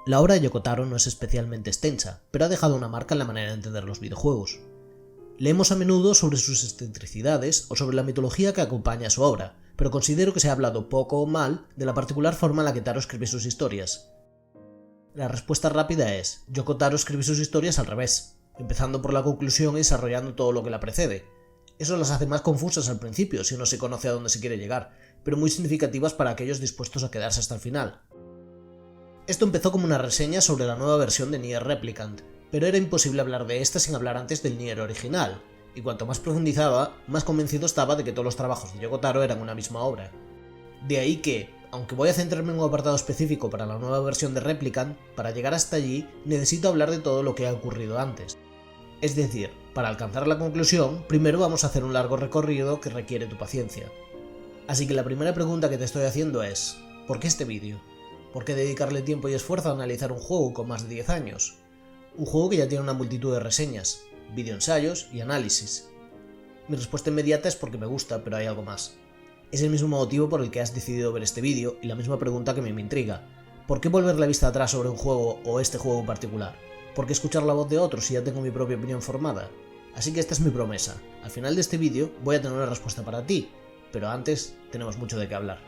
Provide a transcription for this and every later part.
La obra de Yoko Taro no es especialmente extensa, pero ha dejado una marca en la manera de entender los videojuegos. Leemos a menudo sobre sus excentricidades o sobre la mitología que acompaña a su obra, pero considero que se ha hablado poco o mal de la particular forma en la que Taro escribe sus historias. La respuesta rápida es: Yoko Taro escribe sus historias al revés, empezando por la conclusión y desarrollando todo lo que la precede. Eso las hace más confusas al principio si no se conoce a dónde se quiere llegar, pero muy significativas para aquellos dispuestos a quedarse hasta el final. Esto empezó como una reseña sobre la nueva versión de Nier Replicant, pero era imposible hablar de esta sin hablar antes del Nier original, y cuanto más profundizaba, más convencido estaba de que todos los trabajos de Yoko Taro eran una misma obra. De ahí que, aunque voy a centrarme en un apartado específico para la nueva versión de Replicant, para llegar hasta allí necesito hablar de todo lo que ha ocurrido antes. Es decir, para alcanzar la conclusión, primero vamos a hacer un largo recorrido que requiere tu paciencia. Así que la primera pregunta que te estoy haciendo es: ¿por qué este vídeo? ¿Por qué dedicarle tiempo y esfuerzo a analizar un juego con más de 10 años? Un juego que ya tiene una multitud de reseñas, videoensayos y análisis. Mi respuesta inmediata es porque me gusta, pero hay algo más. Es el mismo motivo por el que has decidido ver este vídeo y la misma pregunta que me intriga. ¿Por qué volver la vista atrás sobre un juego o este juego en particular? ¿Por qué escuchar la voz de otros si ya tengo mi propia opinión formada? Así que esta es mi promesa. Al final de este vídeo voy a tener una respuesta para ti, pero antes tenemos mucho de qué hablar.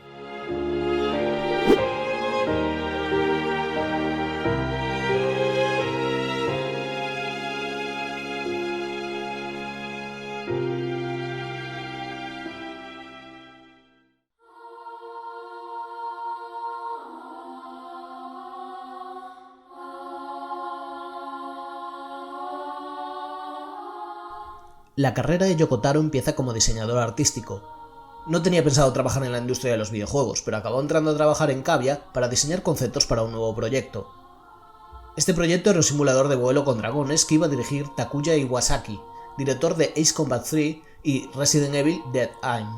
La carrera de Yoko Taro empieza como diseñador artístico. No tenía pensado trabajar en la industria de los videojuegos, pero acabó entrando a trabajar en Cavia para diseñar conceptos para un nuevo proyecto. Este proyecto era un simulador de vuelo con dragones que iba a dirigir Takuya Iwasaki, director de Ace Combat 3 y Resident Evil Dead Aim.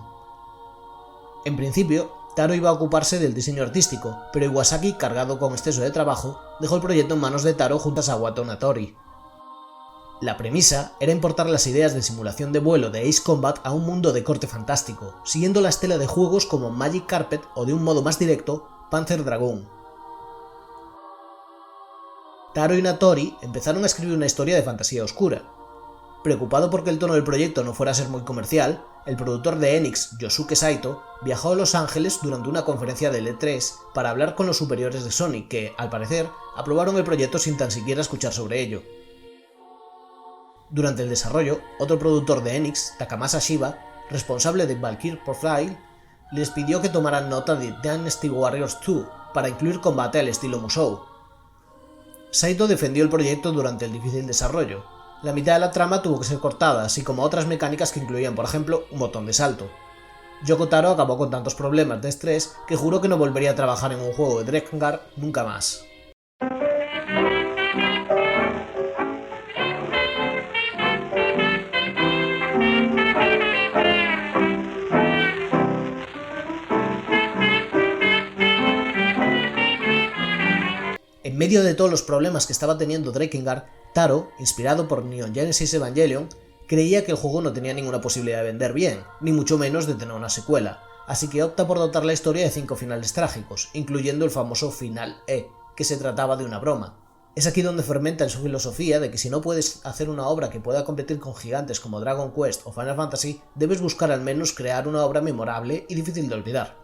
En principio, Taro iba a ocuparse del diseño artístico, pero Iwasaki, cargado con exceso de trabajo, dejó el proyecto en manos de Taro junto a Sawata Natori. La premisa era importar las ideas de simulación de vuelo de Ace Combat a un mundo de corte fantástico, siguiendo la estela de juegos como Magic Carpet o, de un modo más directo, Panzer Dragoon. Taro y Natori empezaron a escribir una historia de fantasía oscura. Preocupado porque el tono del proyecto no fuera a ser muy comercial, el productor de Enix, Yosuke Saito, viajó a Los Ángeles durante una conferencia del E3 para hablar con los superiores de Sony que, al parecer, aprobaron el proyecto sin tan siquiera escuchar sobre ello. Durante el desarrollo, otro productor de Enix, Takamasa Shiba, responsable de Valkyrie Profile, les pidió que tomaran nota de Dynasty Warriors 2 para incluir combate al estilo Musou. Saito defendió el proyecto durante el difícil desarrollo. La mitad de la trama tuvo que ser cortada, así como otras mecánicas que incluían, por ejemplo, un botón de salto. Yoko Taro acabó con tantos problemas de estrés que juró que no volvería a trabajar en un juego de Drakengard nunca más. En medio de todos los problemas que estaba teniendo Drakengard, Taro, inspirado por Neon Genesis Evangelion, creía que el juego no tenía ninguna posibilidad de vender bien, ni mucho menos de tener una secuela, así que opta por dotar la historia de 5 finales trágicos, incluyendo el famoso Final E, que se trataba de una broma. Es aquí donde fermenta en su filosofía de que si no puedes hacer una obra que pueda competir con gigantes como Dragon Quest o Final Fantasy, debes buscar al menos crear una obra memorable y difícil de olvidar.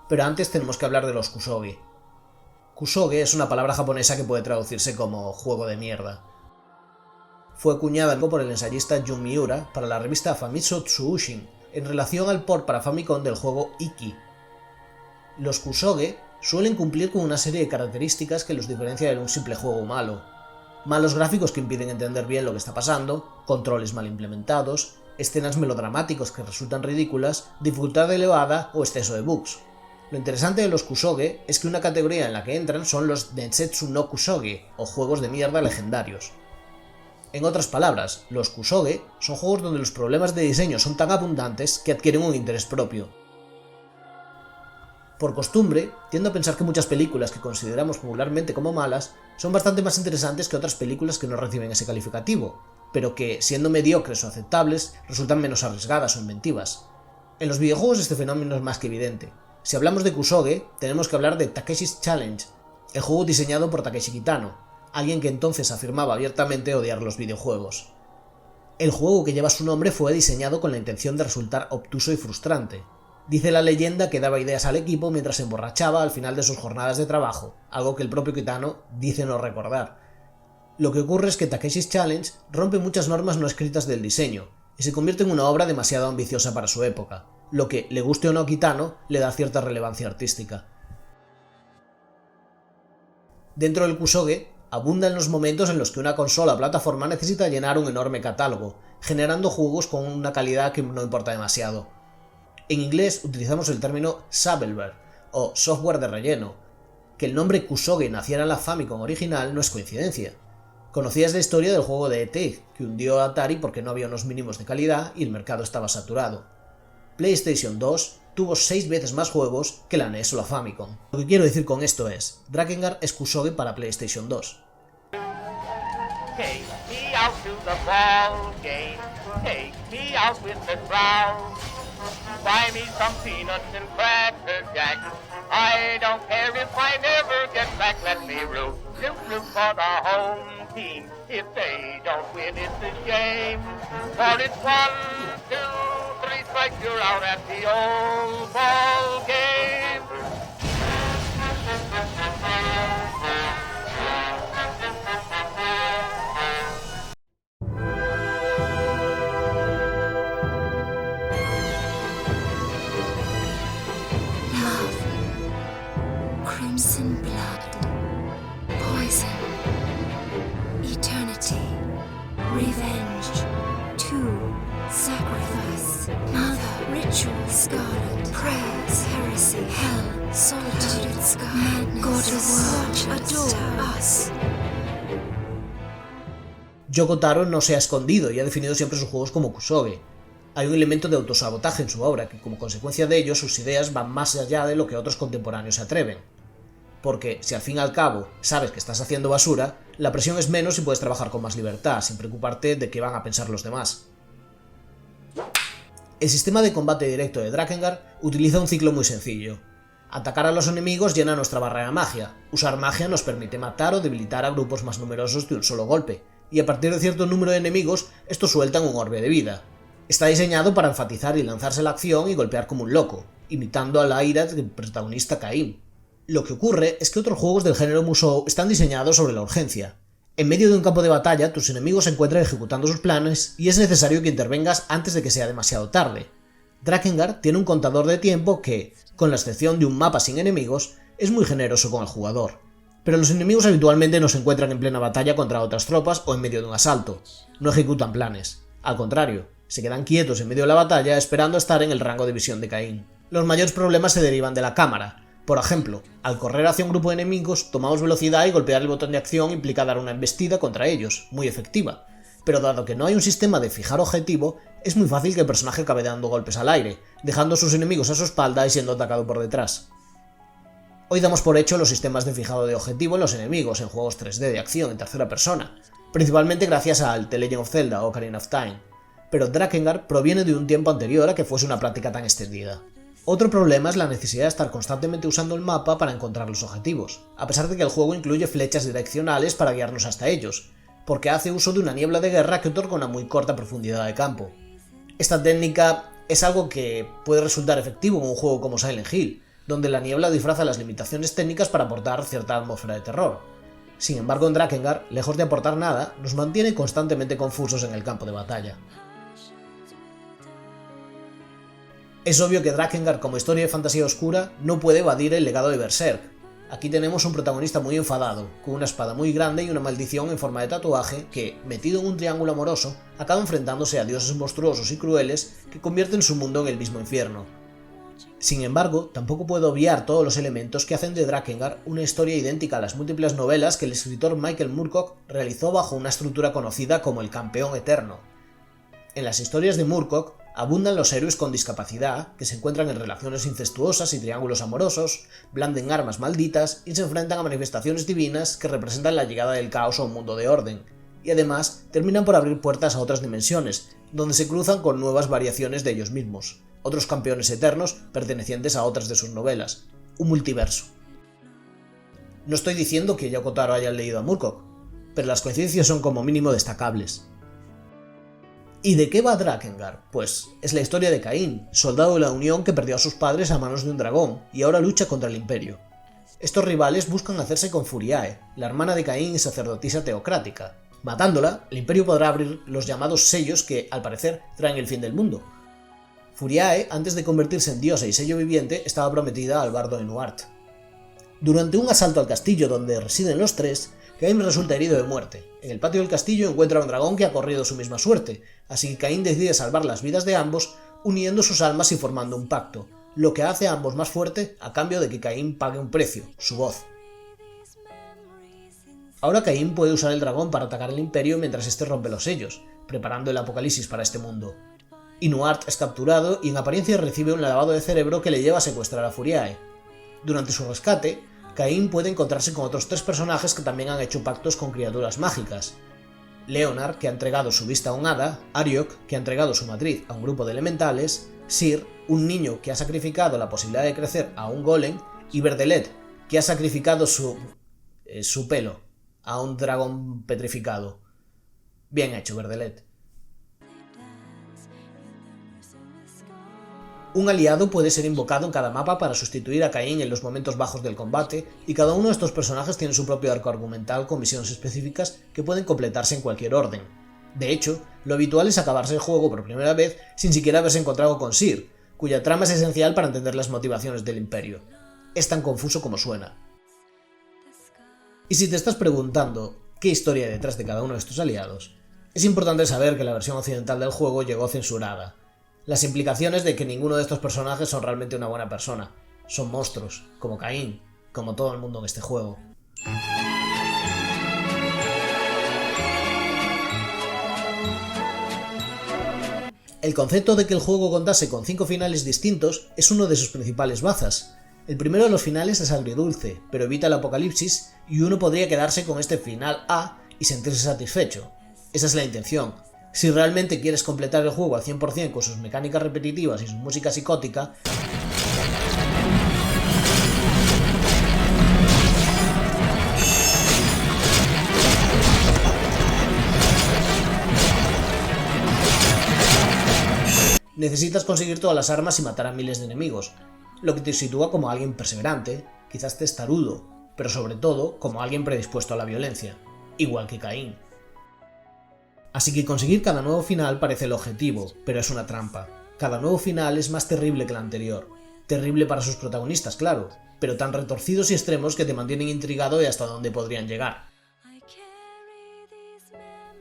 Pero antes tenemos que hablar de los kusoge. Kusoge es una palabra japonesa que puede traducirse como juego de mierda. Fue acuñada por el ensayista Jun Miura para la revista Famitsu Tsuushin en relación al port para Famicom del juego Iki. Los kusoge suelen cumplir con una serie de características que los diferencia de un simple juego malo. Malos gráficos que impiden entender bien lo que está pasando, controles mal implementados, escenas melodramáticos que resultan ridículas, dificultad elevada o exceso de bugs. Lo interesante de los kusoge es que una categoría en la que entran son los Densetsu no Kusoge, o juegos de mierda legendarios. En otras palabras, los kusoge son juegos donde los problemas de diseño son tan abundantes que adquieren un interés propio. Por costumbre, tiendo a pensar que muchas películas que consideramos popularmente como malas son bastante más interesantes que otras películas que no reciben ese calificativo, pero que, siendo mediocres o aceptables, resultan menos arriesgadas o inventivas. En los videojuegos este fenómeno es más que evidente. Si hablamos de kusoge, tenemos que hablar de Takeshi's Challenge, el juego diseñado por Takeshi Kitano, alguien que entonces afirmaba abiertamente odiar los videojuegos. El juego que lleva su nombre fue diseñado con la intención de resultar obtuso y frustrante. Dice la leyenda que daba ideas al equipo mientras se emborrachaba al final de sus jornadas de trabajo, algo que el propio Kitano dice no recordar. Lo que ocurre es que Takeshi's Challenge rompe muchas normas no escritas del diseño, y se convierte en una obra demasiado ambiciosa para su época, lo que, le guste o no a Kitano, le da cierta relevancia artística. Dentro del Kusoge, abundan los momentos en los que una consola o plataforma necesita llenar un enorme catálogo, generando juegos con una calidad que no importa demasiado. En inglés utilizamos el término shovelware, o software de relleno. Que el nombre Kusoge naciera en la Famicom original no es coincidencia. Conocías la historia del juego de E.T., que hundió a Atari porque no había unos mínimos de calidad y el mercado estaba saturado. PlayStation 2 tuvo 6 veces más juegos que la NES o la Famicom. Lo que quiero decir con esto es, Drakengard es Kusoge para PlayStation 2. Take me out to the ball game. Take me out with the crowd. Buy me some peanuts and cracker jack. I don't care if I never get back. Let me root for the home team. If they don't win, it's a shame. For it's 1, 2, 3 strikes, you're out at the old ball game. Crimson blood, poison, eternity, revenge, sacrifice, mother, ritual, scarlet, prayers, heresy, hell, solitude, sky, madness, God of war, adore us. Yoko Taro no se ha escondido y ha definido siempre sus juegos como Kusoge. Hay un elemento de autosabotaje en su obra, que como consecuencia de ello sus ideas van más allá de lo que otros contemporáneos se atreven. Porque, si al fin y al cabo sabes que estás haciendo basura, la presión es menos y puedes trabajar con más libertad, sin preocuparte de qué van a pensar los demás. El sistema de combate directo de Drakengard utiliza un ciclo muy sencillo. Atacar a los enemigos llena nuestra barra de magia, usar magia nos permite matar o debilitar a grupos más numerosos de un solo golpe, y a partir de cierto número de enemigos, estos sueltan un orbe de vida. Está diseñado para enfatizar y lanzarse la acción y golpear como un loco, imitando a la ira del protagonista Cain. Lo que ocurre es que otros juegos del género Musou están diseñados sobre la urgencia. En medio de un campo de batalla, tus enemigos se encuentran ejecutando sus planes y es necesario que intervengas antes de que sea demasiado tarde. Drakengard tiene un contador de tiempo que, con la excepción de un mapa sin enemigos, es muy generoso con el jugador. Pero los enemigos habitualmente no se encuentran en plena batalla contra otras tropas o en medio de un asalto. No ejecutan planes. Al contrario, se quedan quietos en medio de la batalla esperando estar en el rango de visión de Cain. Los mayores problemas se derivan de la cámara. Por ejemplo, al correr hacia un grupo de enemigos, tomamos velocidad y golpear el botón de acción implica dar una embestida contra ellos, muy efectiva. Pero dado que no hay un sistema de fijar objetivo, es muy fácil que el personaje acabe dando golpes al aire, dejando a sus enemigos a su espalda y siendo atacado por detrás. Hoy damos por hecho los sistemas de fijado de objetivo en los enemigos en juegos 3D de acción en tercera persona, principalmente gracias al The Legend of Zelda o Ocarina of Time, pero Drakengard proviene de un tiempo anterior a que fuese una práctica tan extendida. Otro problema es la necesidad de estar constantemente usando el mapa para encontrar los objetivos, a pesar de que el juego incluye flechas direccionales para guiarnos hasta ellos, porque hace uso de una niebla de guerra que otorga una muy corta profundidad de campo. Esta técnica es algo que puede resultar efectivo en un juego como Silent Hill, donde la niebla disfraza las limitaciones técnicas para aportar cierta atmósfera de terror. Sin embargo, en Drakengard, lejos de aportar nada, nos mantiene constantemente confusos en el campo de batalla. Es obvio que Drakengard como historia de fantasía oscura no puede evadir el legado de Berserk. Aquí tenemos un protagonista muy enfadado, con una espada muy grande y una maldición en forma de tatuaje que, metido en un triángulo amoroso, acaba enfrentándose a dioses monstruosos y crueles que convierten su mundo en el mismo infierno. Sin embargo, tampoco puedo obviar todos los elementos que hacen de Drakengard una historia idéntica a las múltiples novelas que el escritor Michael Moorcock realizó bajo una estructura conocida como el Campeón Eterno. En las historias de Moorcock abundan los héroes con discapacidad, que se encuentran en relaciones incestuosas y triángulos amorosos, blanden armas malditas y se enfrentan a manifestaciones divinas que representan la llegada del caos a un mundo de orden, y además terminan por abrir puertas a otras dimensiones, donde se cruzan con nuevas variaciones de ellos mismos, otros campeones eternos pertenecientes a otras de sus novelas, un multiverso. No estoy diciendo que Yoko Taro haya leído a Moorcock, pero las coincidencias son como mínimo destacables. ¿Y de qué va Drakengard? Pues es la historia de Caín, soldado de la Unión que perdió a sus padres a manos de un dragón y ahora lucha contra el Imperio. Estos rivales buscan hacerse con Furiae, la hermana de Caín y sacerdotisa teocrática. Matándola, el Imperio podrá abrir los llamados sellos que, al parecer, traen el fin del mundo. Furiae, antes de convertirse en diosa y sello viviente, estaba prometida al bardo Enuart. Durante un asalto al castillo donde residen los tres, Caín resulta herido de muerte. En el patio del castillo encuentra a un dragón que ha corrido su misma suerte, así que Caín decide salvar las vidas de ambos, uniendo sus almas y formando un pacto, lo que hace a ambos más fuerte a cambio de que Caín pague un precio, su voz. Ahora Caín puede usar el dragón para atacar al Imperio mientras éste rompe los sellos, preparando el apocalipsis para este mundo. Enuart es capturado y en apariencia recibe un lavado de cerebro que le lleva a secuestrar a Furiae. Durante su rescate, Caín puede encontrarse con otros tres personajes que también han hecho pactos con criaturas mágicas. Leonard, que ha entregado su vista a un hada, Ariok, que ha entregado su matriz a un grupo de elementales, Sir, un niño que ha sacrificado la posibilidad de crecer a un golem, y Verdelet, que ha sacrificado su pelo a un dragón petrificado. Bien hecho, Verdelet. Un aliado puede ser invocado en cada mapa para sustituir a Caín en los momentos bajos del combate, y cada uno de estos personajes tiene su propio arco argumental con misiones específicas que pueden completarse en cualquier orden. De hecho, lo habitual es acabarse el juego por primera vez sin siquiera haberse encontrado con Sir, cuya trama es esencial para entender las motivaciones del Imperio. Es tan confuso como suena. Y si te estás preguntando qué historia hay detrás de cada uno de estos aliados, es importante saber que la versión occidental del juego llegó censurada. Las implicaciones de que ninguno de estos personajes son realmente una buena persona. Son monstruos, como Caín, como todo el mundo en este juego. El concepto de que el juego contase con 5 finales distintos es uno de sus principales bazas. El primero de los finales es agridulce, pero evita el apocalipsis y uno podría quedarse con este final A y sentirse satisfecho. Esa es la intención. Si realmente quieres completar el juego al 100% con sus mecánicas repetitivas y su música psicótica, necesitas conseguir todas las armas y matar a miles de enemigos, lo que te sitúa como alguien perseverante, quizás testarudo, pero sobre todo como alguien predispuesto a la violencia, igual que Caín. Así que conseguir cada nuevo final parece el objetivo, pero es una trampa. Cada nuevo final es más terrible que el anterior. Terrible para sus protagonistas, claro, pero tan retorcidos y extremos que te mantienen intrigado de hasta dónde podrían llegar.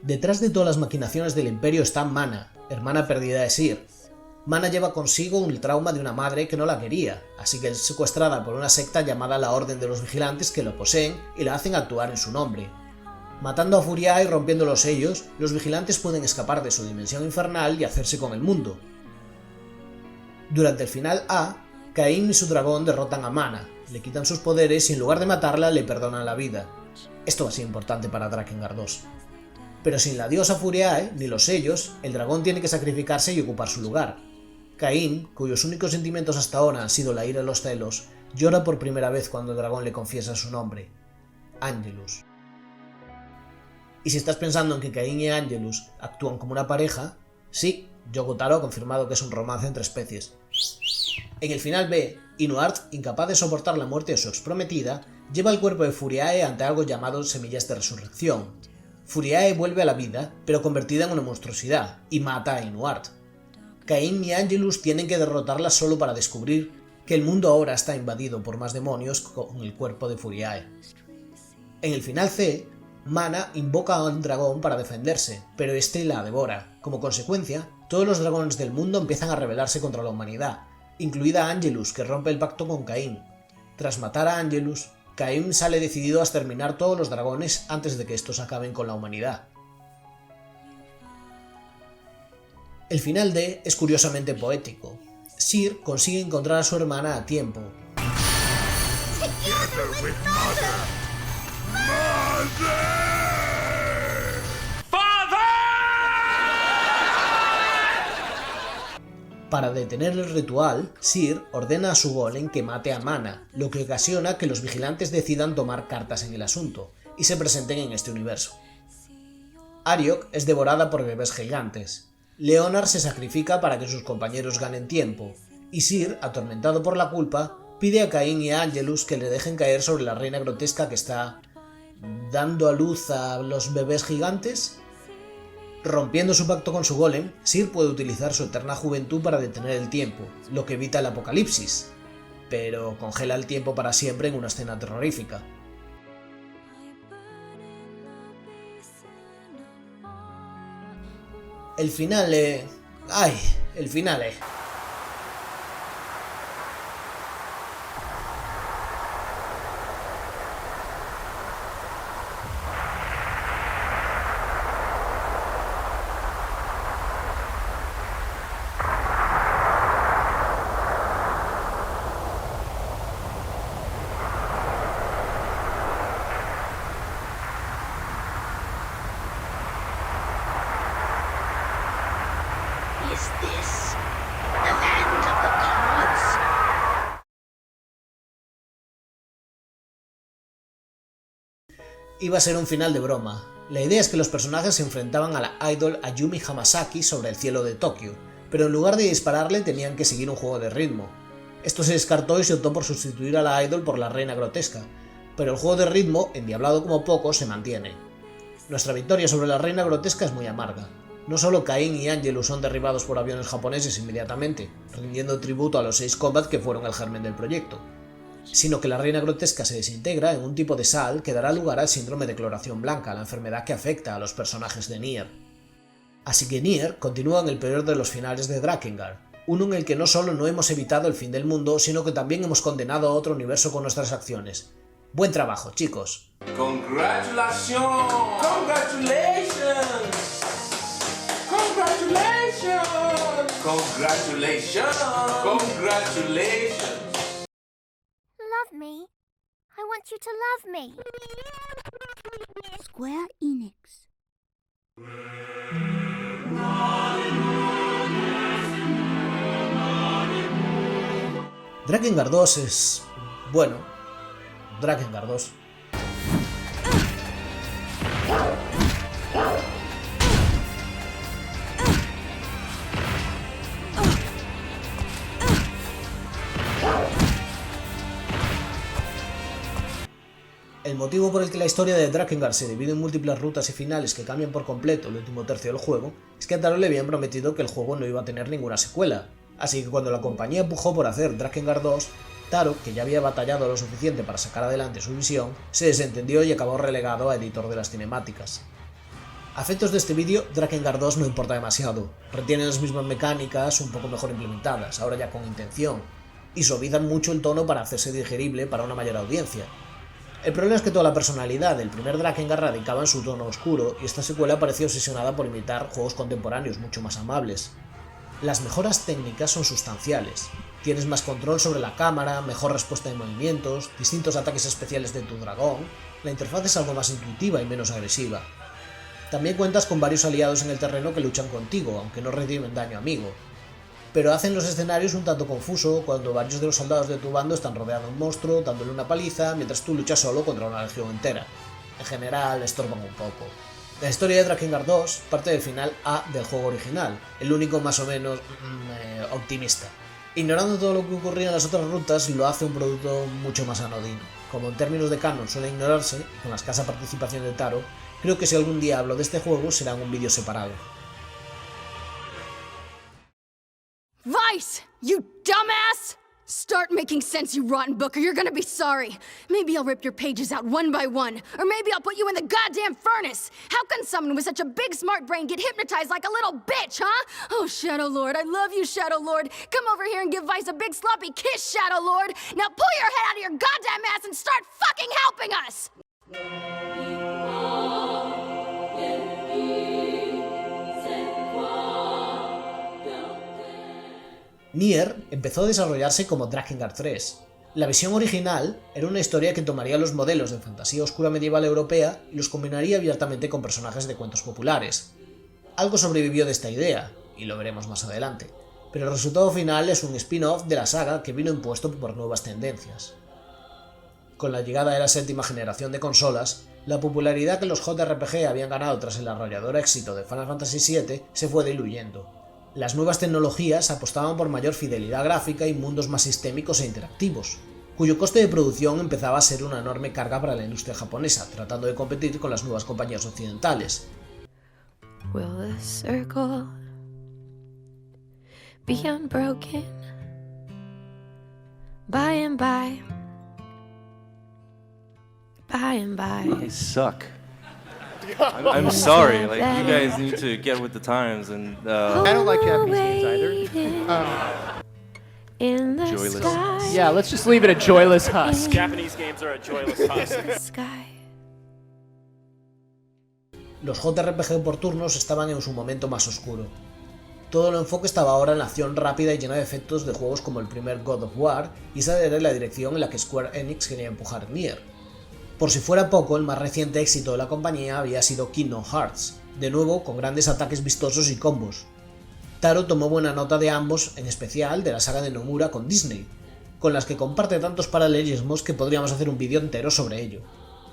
Detrás de todas las maquinaciones del Imperio está Mana, hermana perdida de Sir. Mana lleva consigo el trauma de una madre que no la quería, así que es secuestrada por una secta llamada la Orden de los Vigilantes que lo poseen y la hacen actuar en su nombre. Matando a Furiae y rompiendo los sellos, los vigilantes pueden escapar de su dimensión infernal y hacerse con el mundo. Durante el final A, Caín y su dragón derrotan a Mana, le quitan sus poderes y en lugar de matarla le perdonan la vida. Esto va a ser importante para Drakengard 2. Pero sin la diosa Furiae ni los sellos, el dragón tiene que sacrificarse y ocupar su lugar. Caín, cuyos únicos sentimientos hasta ahora han sido la ira y los celos, llora por primera vez cuando el dragón le confiesa su nombre, Angelus. Y si estás pensando en que Caín y Angelus actúan como una pareja, sí, Yoko Taro ha confirmado que es un romance entre especies. En el final B, Enuart, incapaz de soportar la muerte de su exprometida, lleva el cuerpo de Furiae ante algo llamado semillas de resurrección. Furiae vuelve a la vida, pero convertida en una monstruosidad, y mata a Enuart. Caín y Angelus tienen que derrotarla solo para descubrir que el mundo ahora está invadido por más demonios con el cuerpo de Furiae. En el final C, Mana invoca a un dragón para defenderse, pero este la devora. Como consecuencia, todos los dragones del mundo empiezan a rebelarse contra la humanidad, incluida Angelus, que rompe el pacto con Caín. Tras matar a Angelus, Caín sale decidido a exterminar todos los dragones antes de que estos acaben con la humanidad. El final D es curiosamente poético. Sir consigue encontrar a su hermana a tiempo. Para detener el ritual, Cir ordena a su golem que mate a Mana, lo que ocasiona que los vigilantes decidan tomar cartas en el asunto y se presenten en este universo. Ariok es devorada por bebés gigantes. Leonard se sacrifica para que sus compañeros ganen tiempo, y Cir, atormentado por la culpa, pide a Cain y a Angelus que le dejen caer sobre la reina grotesca que está dando a luz a los bebés gigantes. Rompiendo su pacto con su golem, Cir puede utilizar su eterna juventud para detener el tiempo, lo que evita el apocalipsis, pero congela el tiempo para siempre en una escena terrorífica. El final el final Is this the land of the gods? Iba a ser un final de broma. La idea es que los personajes se enfrentaban a la idol Ayumi Hamasaki sobre el cielo de Tokio, pero en lugar de dispararle tenían que seguir un juego de ritmo. Esto se descartó y se optó por sustituir a la idol por la reina grotesca, pero el juego de ritmo, endiablado como poco, se mantiene. Nuestra victoria sobre la reina grotesca es muy amarga. No solo Cain y Angelus son derribados por aviones japoneses inmediatamente, rindiendo tributo a los 6 Combat que fueron el germen del proyecto, sino que la reina grotesca se desintegra en un tipo de sal que dará lugar al síndrome de cloración blanca, la enfermedad que afecta a los personajes de Nier. Así que Nier continúa en el peor de los finales de Drakengard, uno en el que no solo no hemos evitado el fin del mundo, sino que también hemos condenado a otro universo con nuestras acciones. Buen trabajo, chicos. Congratulations! Congratulations! Congratulations! Congratulations! Congratulations! Love me. I want you to love me. Square Enix. Drakengard 2 es... bueno, Drakengard 2. El motivo por el que la historia de Drakengard se divide en múltiples rutas y finales que cambian por completo el último tercio del juego es que a Taro le habían prometido que el juego no iba a tener ninguna secuela, así que cuando la compañía empujó por hacer Drakengard 2, Taro, que ya había batallado lo suficiente para sacar adelante su visión, se desentendió y acabó relegado a editor de las cinemáticas. A efectos de este vídeo, Drakengard 2 no importa demasiado, retiene las mismas mecánicas un poco mejor implementadas, ahora ya con intención, y suavizan mucho el tono para hacerse digerible para una mayor audiencia. El problema es que toda la personalidad del primer Drakengard radicaba en su tono oscuro y esta secuela parecía obsesionada por imitar juegos contemporáneos mucho más amables. Las mejoras técnicas son sustanciales. Tienes más control sobre la cámara, mejor respuesta de movimientos, distintos ataques especiales de tu dragón, la interfaz es algo más intuitiva y menos agresiva. También cuentas con varios aliados en el terreno que luchan contigo, aunque no reciben daño amigo. Pero hacen los escenarios un tanto confuso cuando varios de los soldados de tu bando están rodeando a un monstruo, dándole una paliza, mientras tú luchas solo contra una legión entera. En general, estorban un poco. La historia de Drakengard 2 parte del final A del juego original, el único más o menos optimista. Ignorando todo lo que ocurría en las otras rutas, lo hace un producto mucho más anodino. Como en términos de canon suele ignorarse, y con la escasa participación de Taro, creo que si algún día hablo de este juego será en un vídeo separado. Vice, you dumbass! Start making sense, you rotten book, or you're gonna be sorry. Maybe I'll rip your pages out one by one, or maybe I'll put you in the goddamn furnace. How can someone with such a big smart brain get hypnotized like a little bitch, huh? Oh, Shadow Lord, I love you, Shadow Lord. Come over here and give Vice a big sloppy kiss, Shadow Lord. Now pull your head out of your goddamn ass and start fucking helping us! Nier empezó a desarrollarse como Drakengard 3. La visión original era una historia que tomaría los modelos de fantasía oscura medieval europea y los combinaría abiertamente con personajes de cuentos populares. Algo sobrevivió de esta idea, y lo veremos más adelante. pero el resultado final es un spin-off de la saga que vino impuesto por nuevas tendencias. Con la llegada de la 7ª generación de consolas, la popularidad que los JRPG habían ganado tras el arrollador éxito de Final Fantasy VII se fue diluyendo. Las nuevas tecnologías apostaban por mayor fidelidad gráfica y mundos más sistémicos e interactivos, cuyo coste de producción empezaba a ser una enorme carga para la industria japonesa, tratando de competir con las nuevas compañías occidentales. Will the circle be unbroken by and by? By and by. They suck. I'm sorry. Like, you guys need to get with the times and. I don't like Japanese games either. In the Joyless. sky. Yeah, let's just leave it a joyless husk. Japanese games are a joyless husk. Sky. Los JRPG por turnos estaban en su momento más oscuro. Todo el enfoque estaba ahora en la acción rápida y llena de efectos de juegos como el primer God of War, y esa era la dirección en la que Square Enix quería empujar Nier. Por si fuera poco, el más reciente éxito de la compañía había sido Kingdom Hearts, de nuevo con grandes ataques vistosos y combos. Taro tomó buena nota de ambos, en especial de la saga de Nomura con Disney, con las que comparte tantos paralelismos que podríamos hacer un vídeo entero sobre ello.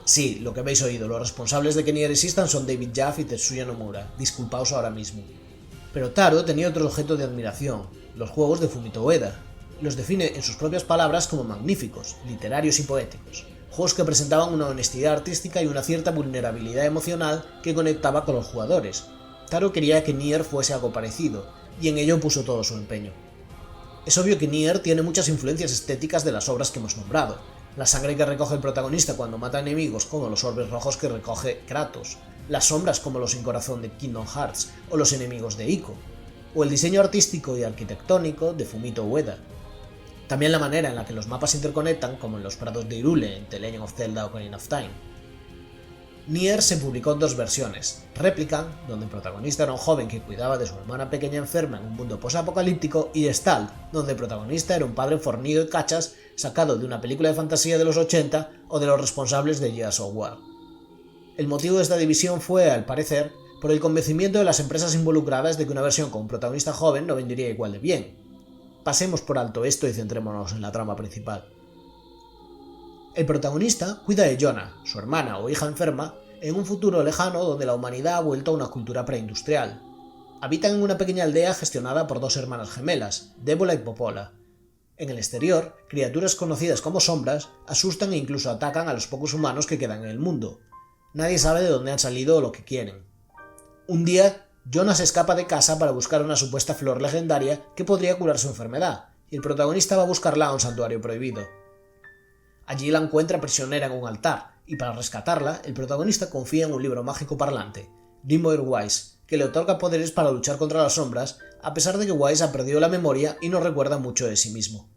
Sí, lo que habéis oído, los responsables de que Nier existan son David Jaffe y Tetsuya Nomura, disculpaos ahora mismo. Pero Taro tenía otro objeto de admiración, los juegos de Fumito Ueda. Los define en sus propias palabras como magníficos, literarios y poéticos. Juegos que presentaban una honestidad artística y una cierta vulnerabilidad emocional que conectaba con los jugadores. Taro quería que Nier fuese algo parecido, y en ello puso todo su empeño. Es obvio que Nier tiene muchas influencias estéticas de las obras que hemos nombrado. La sangre que recoge el protagonista cuando mata enemigos, como los orbes rojos que recoge Kratos, las sombras como los sin corazón de Kingdom Hearts o los enemigos de Ico, o el diseño artístico y arquitectónico de Fumito Ueda. También la manera en la que los mapas se interconectan, como en los prados de Hyrule en The Legend of Zelda Ocarina of Time. Nier se publicó en dos versiones: Replicant, donde el protagonista era un joven que cuidaba de su hermana pequeña enferma en un mundo posapocalíptico, y Stalt, donde el protagonista era un padre fornido y cachas sacado de una película de fantasía de los 80 o de los responsables de Gears of War. El motivo de esta división fue, al parecer, por el convencimiento de las empresas involucradas de que una versión con un protagonista joven no vendería igual de bien. Pasemos por alto esto y centrémonos en la trama principal. El protagonista cuida de Yona, su hermana o hija enferma, en un futuro lejano donde la humanidad ha vuelto a una cultura preindustrial. Habitan en una pequeña aldea gestionada por dos hermanas gemelas, Débola y Popola. En el exterior, criaturas conocidas como sombras asustan e incluso atacan a los pocos humanos que quedan en el mundo. Nadie sabe de dónde han salido o lo que quieren. Un día, Yona se escapa de casa para buscar una supuesta flor legendaria que podría curar su enfermedad, y el protagonista va a buscarla a un santuario prohibido. Allí la encuentra prisionera en un altar, y para rescatarla, el protagonista confía en un libro mágico parlante, Grimoire Wise, que le otorga poderes para luchar contra las sombras, a pesar de que Wise ha perdido la memoria y no recuerda mucho de sí mismo.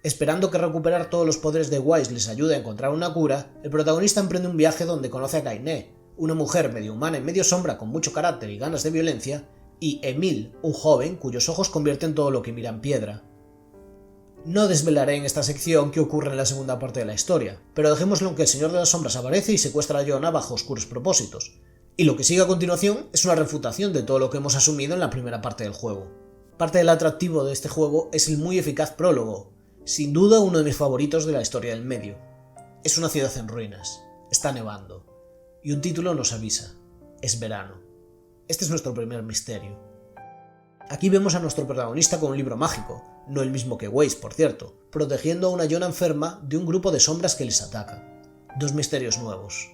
Esperando que recuperar todos los poderes de Wise les ayude a encontrar una cura, el protagonista emprende un viaje donde conoce a Kainé, una mujer medio humana y medio sombra con mucho carácter y ganas de violencia, y Emil, un joven cuyos ojos convierten todo lo que mira en piedra. No desvelaré en esta sección qué ocurre en la segunda parte de la historia, pero dejémoslo en que el Señor de las Sombras aparece y secuestra a Yona bajo oscuros propósitos, y lo que sigue a continuación es una refutación de todo lo que hemos asumido en la primera parte del juego. Parte del atractivo de este juego es el muy eficaz prólogo, sin duda uno de mis favoritos de la historia del medio. Es una ciudad en ruinas, está nevando, y un título nos avisa: es verano. Este es nuestro primer misterio. Aquí vemos a nuestro protagonista con un libro mágico, no el mismo que Wise, por cierto, protegiendo a una Yona enferma de un grupo de sombras que les ataca. Dos misterios nuevos.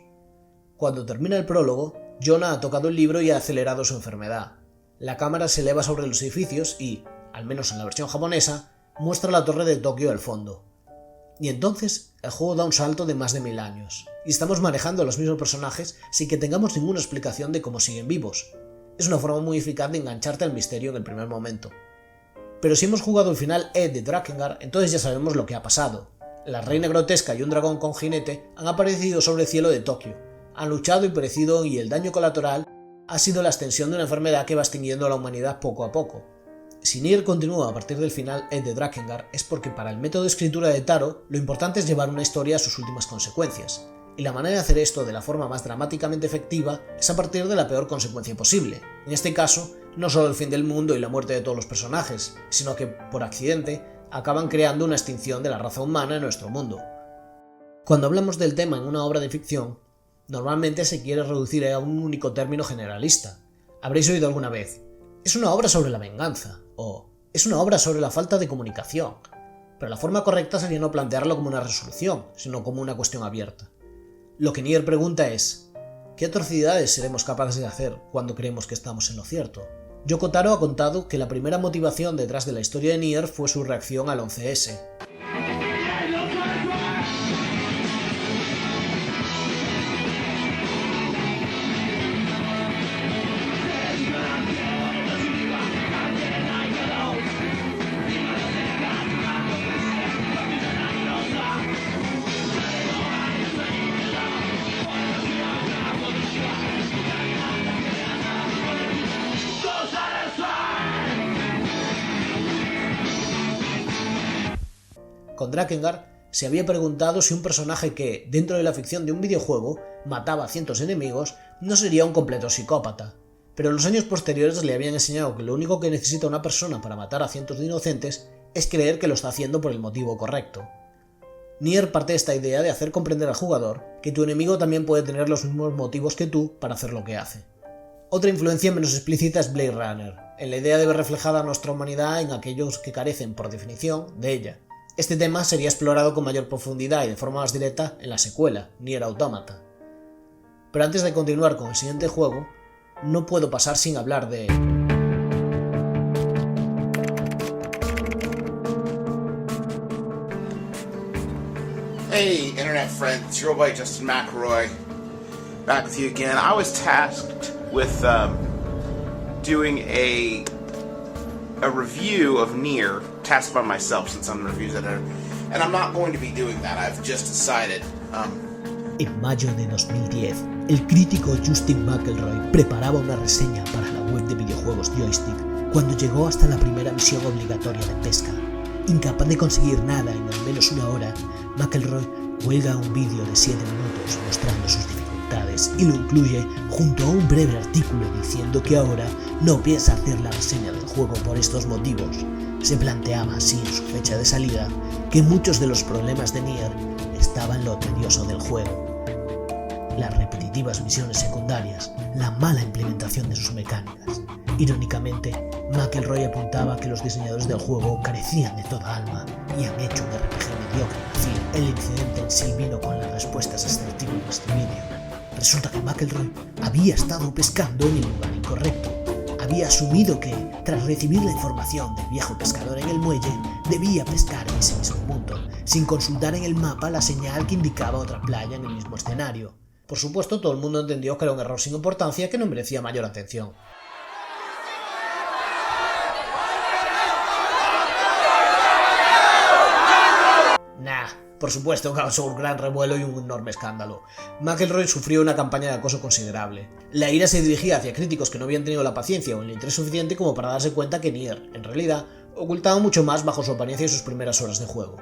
Cuando termina el prólogo, Yona ha tocado el libro y ha acelerado su enfermedad. La cámara se eleva sobre los edificios y, al menos en la versión japonesa, muestra la torre de Tokio al fondo. Y entonces, el juego da un salto de más de 1000 años, y estamos manejando a los mismos personajes sin que tengamos ninguna explicación de cómo siguen vivos. Es una forma muy eficaz de engancharte al misterio en el primer momento. Pero si hemos jugado el final E de Drakengard, entonces ya sabemos lo que ha pasado. La reina grotesca y un dragón con jinete han aparecido sobre el cielo de Tokio, han luchado y perecido, y el daño colateral ha sido la extensión de una enfermedad que va extinguiendo a la humanidad poco a poco. Si Nier continúa a partir del final E de Drakengard es porque para el método de escritura de Taro lo importante es llevar una historia a sus últimas consecuencias, y la manera de hacer esto de la forma más dramáticamente efectiva es a partir de la peor consecuencia posible, en este caso no solo el fin del mundo y la muerte de todos los personajes, sino que, por accidente, acaban creando una extinción de la raza humana en nuestro mundo. Cuando hablamos del tema en una obra de ficción, normalmente se quiere reducir a un único término generalista. Habréis oído alguna vez: es una obra sobre la venganza, o es una obra sobre la falta de comunicación. Pero la forma correcta sería no plantearlo como una resolución, sino como una cuestión abierta. Lo que Nier pregunta es: ¿qué atrocidades seremos capaces de hacer cuando creemos que estamos en lo cierto? Yoko Taro ha contado que la primera motivación detrás de la historia de Nier fue su reacción al 11S. Con Drakengard se había preguntado si un personaje que, dentro de la ficción de un videojuego, mataba a cientos de enemigos, no sería un completo psicópata. Pero los años posteriores le habían enseñado que lo único que necesita una persona para matar a cientos de inocentes es creer que lo está haciendo por el motivo correcto. Nier parte de esta idea de hacer comprender al jugador que tu enemigo también puede tener los mismos motivos que tú para hacer lo que hace. Otra influencia menos explícita es Blade Runner, en la idea de ver reflejada nuestra humanidad en aquellos que carecen, por definición, de ella. Este tema sería explorado con mayor profundidad y de forma más directa en la secuela, Nier Automata. Pero antes de continuar con el siguiente juego, no puedo pasar sin hablar de... Hey, internet friends, it's your boy Justin McElroy, back with you again. I was tasked with doing a review of Nier, tasked by myself since I'm the reviews editor, and I'm not going to be doing that. I've just decided. En mayo de 2010, el crítico Justin McElroy preparaba una reseña para la web de videojuegos Joystick cuando llegó hasta la primera misión obligatoria de pesca. Incapaz de conseguir nada en al menos una hora, McElroy cuelga un vídeo de 7 minutos mostrando sus dificultades y lo incluye junto a un breve artículo diciendo que ahora no piensa hacer la reseña del juego por estos motivos. Se planteaba así en su fecha de salida que muchos de los problemas de Nier estaban en lo tedioso del juego. Las repetitivas misiones secundarias, la mala implementación de sus mecánicas. Irónicamente, McElroy apuntaba que los diseñadores del juego carecían de toda alma y han hecho un RPG mediocre y vacío. El incidente en sí vino con las respuestas a este artículo en este vídeo. Resulta que McElroy había estado pescando en el lugar incorrecto. Había asumido que, tras recibir la información del viejo pescador en el muelle, debía pescar en ese mismo punto, sin consultar en el mapa la señal que indicaba otra playa en el mismo escenario. Por supuesto, todo el mundo entendió que era un error sin importancia que no merecía mayor atención. Por supuesto, causó un gran revuelo y un enorme escándalo. McElroy sufrió una campaña de acoso considerable. La ira se dirigía hacia críticos que no habían tenido la paciencia o el interés suficiente como para darse cuenta que Nier, en realidad, ocultaba mucho más bajo su apariencia y sus primeras horas de juego.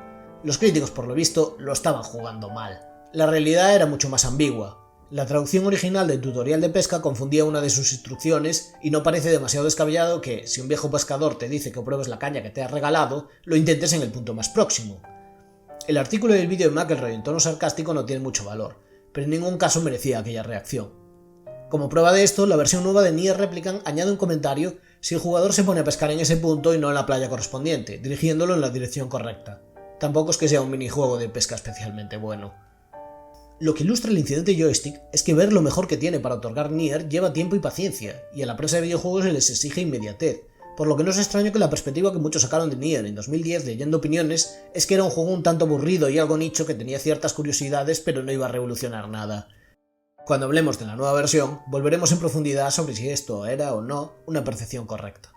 Los críticos, por lo visto, lo estaban jugando mal. La realidad era mucho más ambigua. La traducción original del tutorial de pesca confundía una de sus instrucciones y no parece demasiado descabellado que, si un viejo pescador te dice que pruebes la caña que te ha regalado, lo intentes en el punto más próximo. El artículo del vídeo de McElroy en tono sarcástico no tiene mucho valor, pero en ningún caso merecía aquella reacción. Como prueba de esto, la versión nueva de Nier Replicant añade un comentario si el jugador se pone a pescar en ese punto y no en la playa correspondiente, dirigiéndolo en la dirección correcta. Tampoco es que sea un minijuego de pesca especialmente bueno. Lo que ilustra el incidente Joystick es que ver lo mejor que tiene para otorgar Nier lleva tiempo y paciencia, y a la prensa de videojuegos se les exige inmediatez, por lo que no es extraño que la perspectiva que muchos sacaron de Nier en 2010 leyendo opiniones es que era un juego un tanto aburrido y algo nicho que tenía ciertas curiosidades pero no iba a revolucionar nada. Cuando hablemos de la nueva versión, volveremos en profundidad sobre si esto era o no una percepción correcta.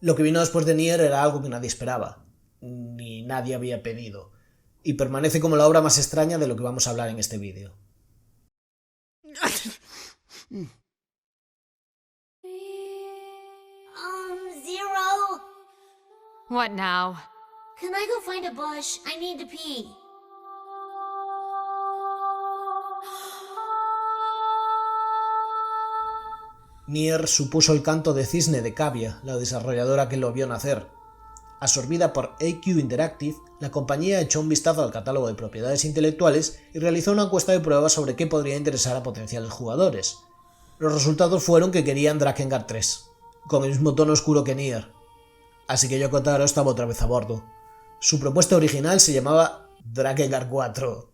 Lo que vino después de Nier era algo que nadie esperaba, ni nadie había pedido, y permanece como la obra más extraña de lo que vamos a hablar en este vídeo. Zero. What now? Can I go find a bush? I need to pee. Nier supuso el canto de cisne de Cavia, la desarrolladora que lo vio nacer. Absorbida por AQ Interactive, la compañía echó un vistazo al catálogo de propiedades intelectuales y realizó una encuesta de pruebas sobre qué podría interesar a potenciales jugadores. Los resultados fueron que querían Drakengard 3, con el mismo tono oscuro que Nier. Así que Yoko Taro estaba otra vez a bordo. Su propuesta original se llamaba Drakengard 4.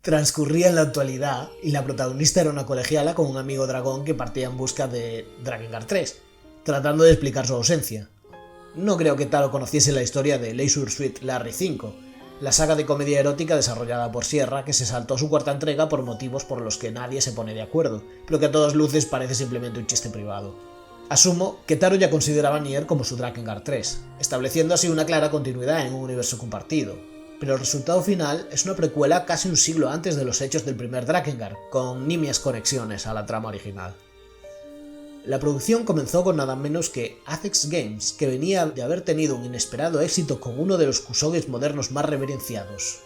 Transcurría en la actualidad y la protagonista era una colegiala con un amigo dragón que partía en busca de Drakengard 3, tratando de explicar su ausencia. No creo que Taro conociese la historia de Leisure Suite Larry 5, la saga de comedia erótica desarrollada por Sierra que se saltó su cuarta entrega por motivos por los que nadie se pone de acuerdo, pero que a todas luces parece simplemente un chiste privado. Asumo que Taro ya consideraba Nier como su Drakengard 3, estableciendo así una clara continuidad en un universo compartido, pero el resultado final es una precuela casi un siglo antes de los hechos del primer Drakengard, con nimias conexiones a la trama original. La producción comenzó con nada menos que Apex Games, que venía de haber tenido un inesperado éxito con uno de los kusoges modernos más reverenciados.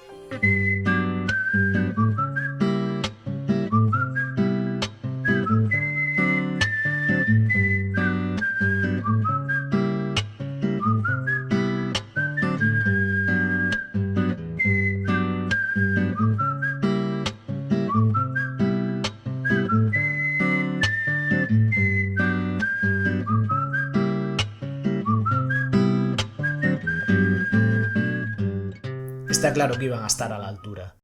Está claro que iban a estar a la altura.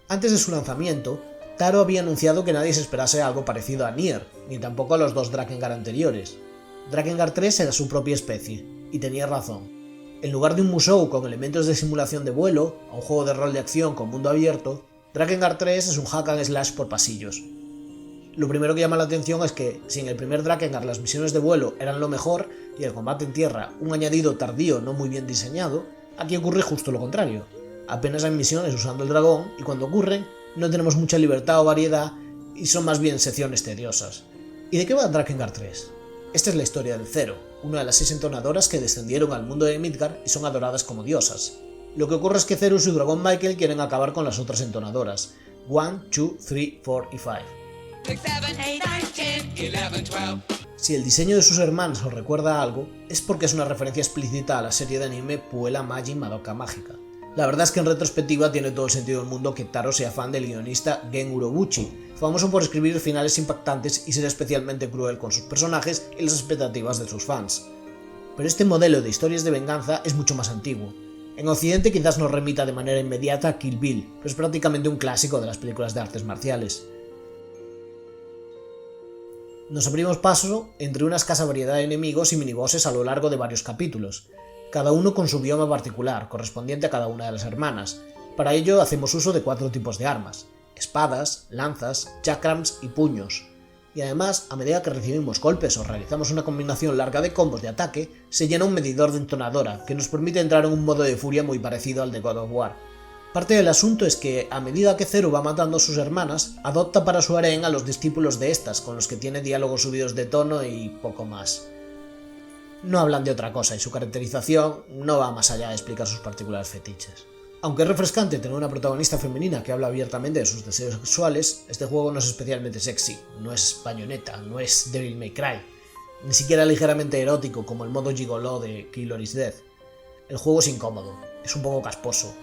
Antes de su lanzamiento, Taro había anunciado que nadie se esperase algo parecido a Nier, ni tampoco a los dos Drakengard anteriores. Drakengard 3 era su propia especie, y tenía razón. En lugar de un musou con elementos de simulación de vuelo, a un juego de rol de acción con mundo abierto, Drakengard 3 es un hack and slash por pasillos. Lo primero que llama la atención es que, si en el primer Drakengard las misiones de vuelo eran lo mejor y el combate en tierra un añadido tardío no muy bien diseñado, aquí ocurre justo lo contrario. Apenas hay misiones usando el dragón y cuando ocurren no tenemos mucha libertad o variedad y son más bien secciones tediosas. ¿Y de qué va Drakengard 3? Esta es la historia del Zero, una de las 6 entonadoras que descendieron al mundo de Midgard y son adoradas como diosas. Lo que ocurre es que Zero y su dragón Michael quieren acabar con las otras entonadoras, 1, 2, 3, 4 y 5. 6, 7, 8, 9, 10, 11, 12. Si el diseño de sus hermanos os recuerda a algo, es porque es una referencia explícita a la serie de anime Puella Magi Madoka Mágica. La verdad es que en retrospectiva tiene todo el sentido del mundo que Taro sea fan del guionista Gen Urobuchi, famoso por escribir finales impactantes y ser especialmente cruel con sus personajes y las expectativas de sus fans. Pero este modelo de historias de venganza es mucho más antiguo. En Occidente quizás nos remita de manera inmediata a Kill Bill, pero es prácticamente un clásico de las películas de artes marciales. Nos abrimos paso entre una escasa variedad de enemigos y minibosses a lo largo de varios capítulos, cada uno con su bioma particular, correspondiente a cada una de las hermanas. Para ello hacemos uso de 4 tipos de armas: espadas, lanzas, chakrams y puños. Y además, a medida que recibimos golpes o realizamos una combinación larga de combos de ataque, se llena un medidor de entonadora, que nos permite entrar en un modo de furia muy parecido al de God of War. Parte del asunto es que, a medida que Zero va matando a sus hermanas, adopta para su harén a los discípulos de estas, con los que tiene diálogos subidos de tono y poco más. No hablan de otra cosa y su caracterización no va más allá de explicar sus particulares fetiches. Aunque es refrescante tener una protagonista femenina que habla abiertamente de sus deseos sexuales, este juego no es especialmente sexy, no es Bayonetta, no es Devil May Cry, ni siquiera ligeramente erótico como el modo gigoló de Killer is Dead. El juego es incómodo, es un poco casposo.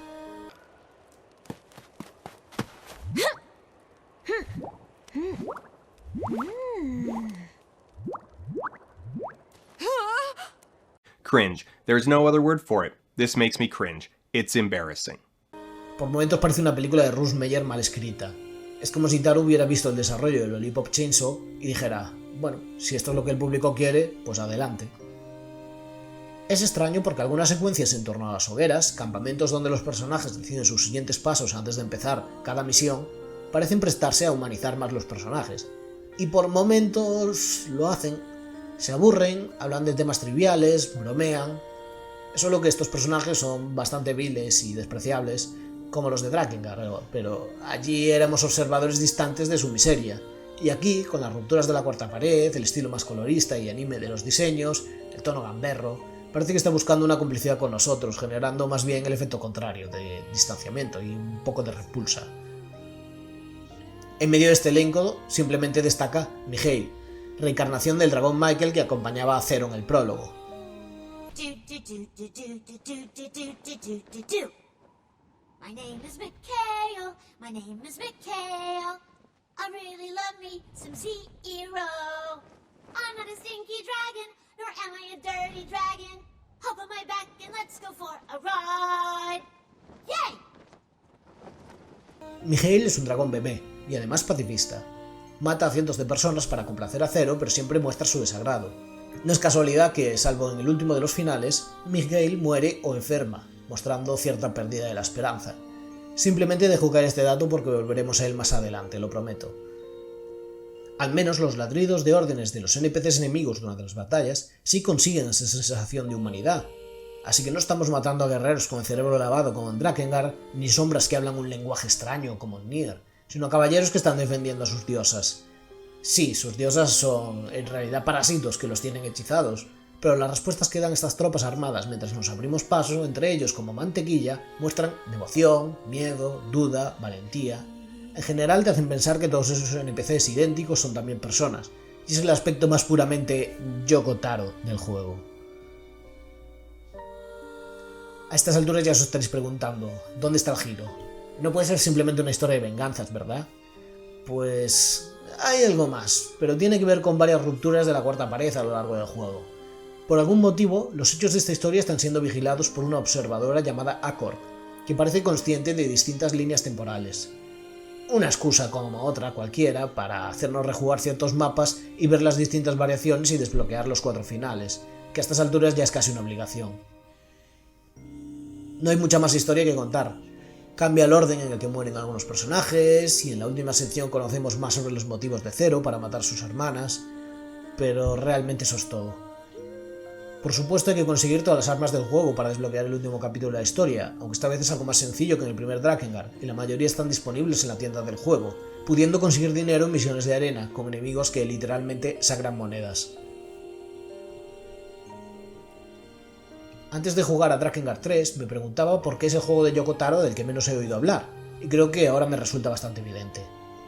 Cringe. There's no other word for it. This makes me cringe. It's embarrassing. Por momentos parece una película de Russ Meyer mal escrita. Es como si Taro hubiera visto el desarrollo de Lollipop Chainsaw y dijera, bueno, si esto es lo que el público quiere, pues adelante. Es extraño porque algunas secuencias en torno a las hogueras, campamentos donde los personajes deciden sus siguientes pasos antes de empezar cada misión, parecen prestarse a humanizar más los personajes. Y por momentos lo hacen. Se aburren, hablan de temas triviales, bromean. Es solo que estos personajes son bastante viles y despreciables, como los de Drakengard, pero allí éramos observadores distantes de su miseria, y aquí, con las rupturas de la cuarta pared, el estilo más colorista y anime de los diseños, el tono gamberro, parece que está buscando una complicidad con nosotros, generando más bien el efecto contrario, de distanciamiento y un poco de repulsa. En medio de este elenco simplemente destaca Mikhail, reencarnación del dragón Michael que acompañaba a Zero en el prólogo. My name is Mikhail, my name is Mikhail. I really love me some Zero. I'm not a stinky dragon, nor am I a dirty dragon. Hop on my back and let's go for a ride. Yay! Mikhail es un dragón bebé, y además pacifista. Mata a cientos de personas para complacer a Zero, pero siempre muestra su desagrado. No es casualidad que, salvo en el último de los finales, Mikhail muere o enferma, mostrando cierta pérdida de la esperanza. Simplemente dejo caer este dato porque volveremos a él más adelante, lo prometo. Al menos los ladridos de órdenes de los NPCs enemigos durante las batallas sí consiguen esa sensación de humanidad. Así que no estamos matando a guerreros con el cerebro lavado como en Drakengard, ni sombras que hablan un lenguaje extraño como en Nier, sino a caballeros que están defendiendo a sus diosas. Sí, sus diosas son en realidad parásitos que los tienen hechizados, pero las respuestas que dan estas tropas armadas mientras nos abrimos paso, entre ellos como mantequilla, muestran devoción, miedo, duda, valentía. En general te hacen pensar que todos esos NPCs idénticos son también personas, y es el aspecto más puramente Yoko Taro del juego. A estas alturas ya os estaréis preguntando, ¿dónde está el giro? No puede ser simplemente una historia de venganzas, ¿verdad? Pues hay algo más, pero tiene que ver con varias rupturas de la cuarta pared a lo largo del juego. Por algún motivo, los hechos de esta historia están siendo vigilados por una observadora llamada Accord, que parece consciente de distintas líneas temporales. Una excusa como otra cualquiera para hacernos rejugar ciertos mapas y ver las distintas variaciones y desbloquear los 4 finales, que a estas alturas ya es casi una obligación. No hay mucha más historia que contar. Cambia el orden en el que mueren algunos personajes, y en la última sección conocemos más sobre los motivos de Zero para matar a sus hermanas, pero realmente eso es todo. Por supuesto hay que conseguir todas las armas del juego para desbloquear el último capítulo de la historia, aunque esta vez es algo más sencillo que en el primer Drakengard, y la mayoría están disponibles en la tienda del juego, pudiendo conseguir dinero en misiones de arena, con enemigos que literalmente sangran monedas. Antes de jugar a Drakengard 3 me preguntaba por qué es el juego de Yoko Taro del que menos he oído hablar, y creo que ahora me resulta bastante evidente.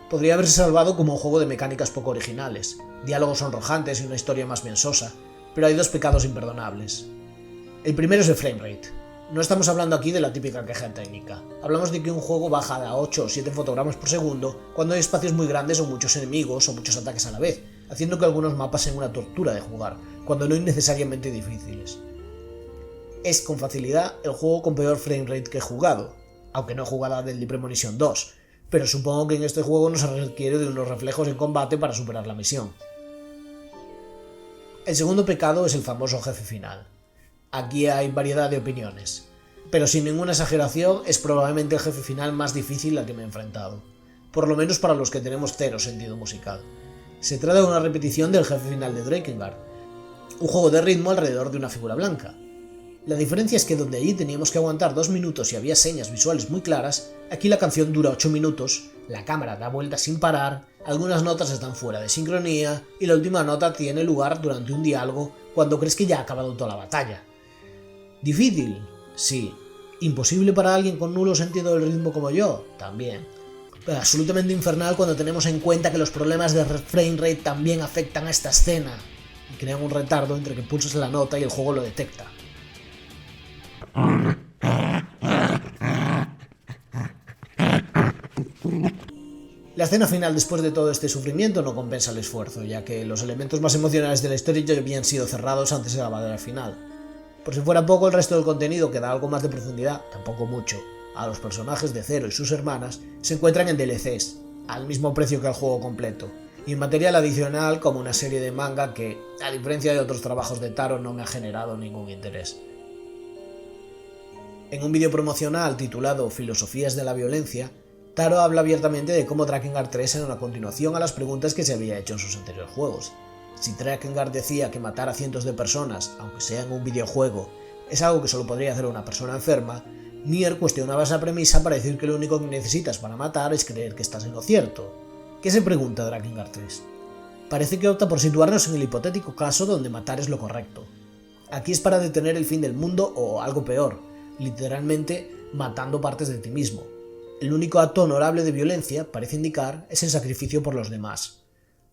Podría haberse salvado como un juego de mecánicas poco originales, diálogos sonrojantes y una historia más bien sosa, pero hay 2 pecados imperdonables. El primero es el framerate. No estamos hablando aquí de la típica queja técnica. Hablamos de que un juego baja a 8 o 7 fotogramas por segundo cuando hay espacios muy grandes o muchos enemigos o muchos ataques a la vez, haciendo que algunos mapas sean una tortura de jugar, cuando no innecesariamente difíciles. Es con facilidad el juego con peor framerate que he jugado, aunque no he jugado a Deadly Premonition 2, pero supongo que en este juego no se requiere de unos reflejos en combate para superar la misión. El segundo pecado es el famoso jefe final. Aquí hay variedad de opiniones, pero sin ninguna exageración es probablemente el jefe final más difícil al que me he enfrentado, por lo menos para los que tenemos 0 sentido musical. Se trata de una repetición del jefe final de Drakengard, un juego de ritmo alrededor de una figura blanca. La diferencia es que donde allí teníamos que aguantar 2 minutos y había señas visuales muy claras, aquí la canción dura 8 minutos, la cámara da vueltas sin parar, algunas notas están fuera de sincronía y la última nota tiene lugar durante un diálogo cuando crees que ya ha acabado toda la batalla. ¿Difícil? Sí. ¿Imposible para alguien con nulo sentido del ritmo como yo? También. Pero absolutamente infernal cuando tenemos en cuenta que los problemas de framerate también afectan a esta escena y crean un retardo entre que pulsas la nota y el juego lo detecta. La escena final después de todo este sufrimiento no compensa el esfuerzo, ya que los elementos más emocionales de la historia ya habían sido cerrados antes de la batalla final. Por si fuera poco, el resto del contenido que da algo más de profundidad, tampoco mucho, a los personajes de Zero y sus hermanas, se encuentran en DLCs, al mismo precio que el juego completo, y en material adicional como una serie de manga que, a diferencia de otros trabajos de Taro, no me ha generado ningún interés. En un vídeo promocional titulado Filosofías de la Violencia, Taro habla abiertamente de cómo Drakengard 3 era una continuación a las preguntas que se había hecho en sus anteriores juegos. Si Drakengard decía que matar a cientos de personas, aunque sea en un videojuego, es algo que solo podría hacer una persona enferma, Nier cuestionaba esa premisa para decir que lo único que necesitas para matar es creer que estás en lo cierto. ¿Qué se pregunta Drakengard 3? Parece que opta por situarnos en el hipotético caso donde matar es lo correcto. Aquí es para detener el fin del mundo o algo peor, literalmente matando partes de ti mismo. El único acto honorable de violencia, parece indicar, es el sacrificio por los demás.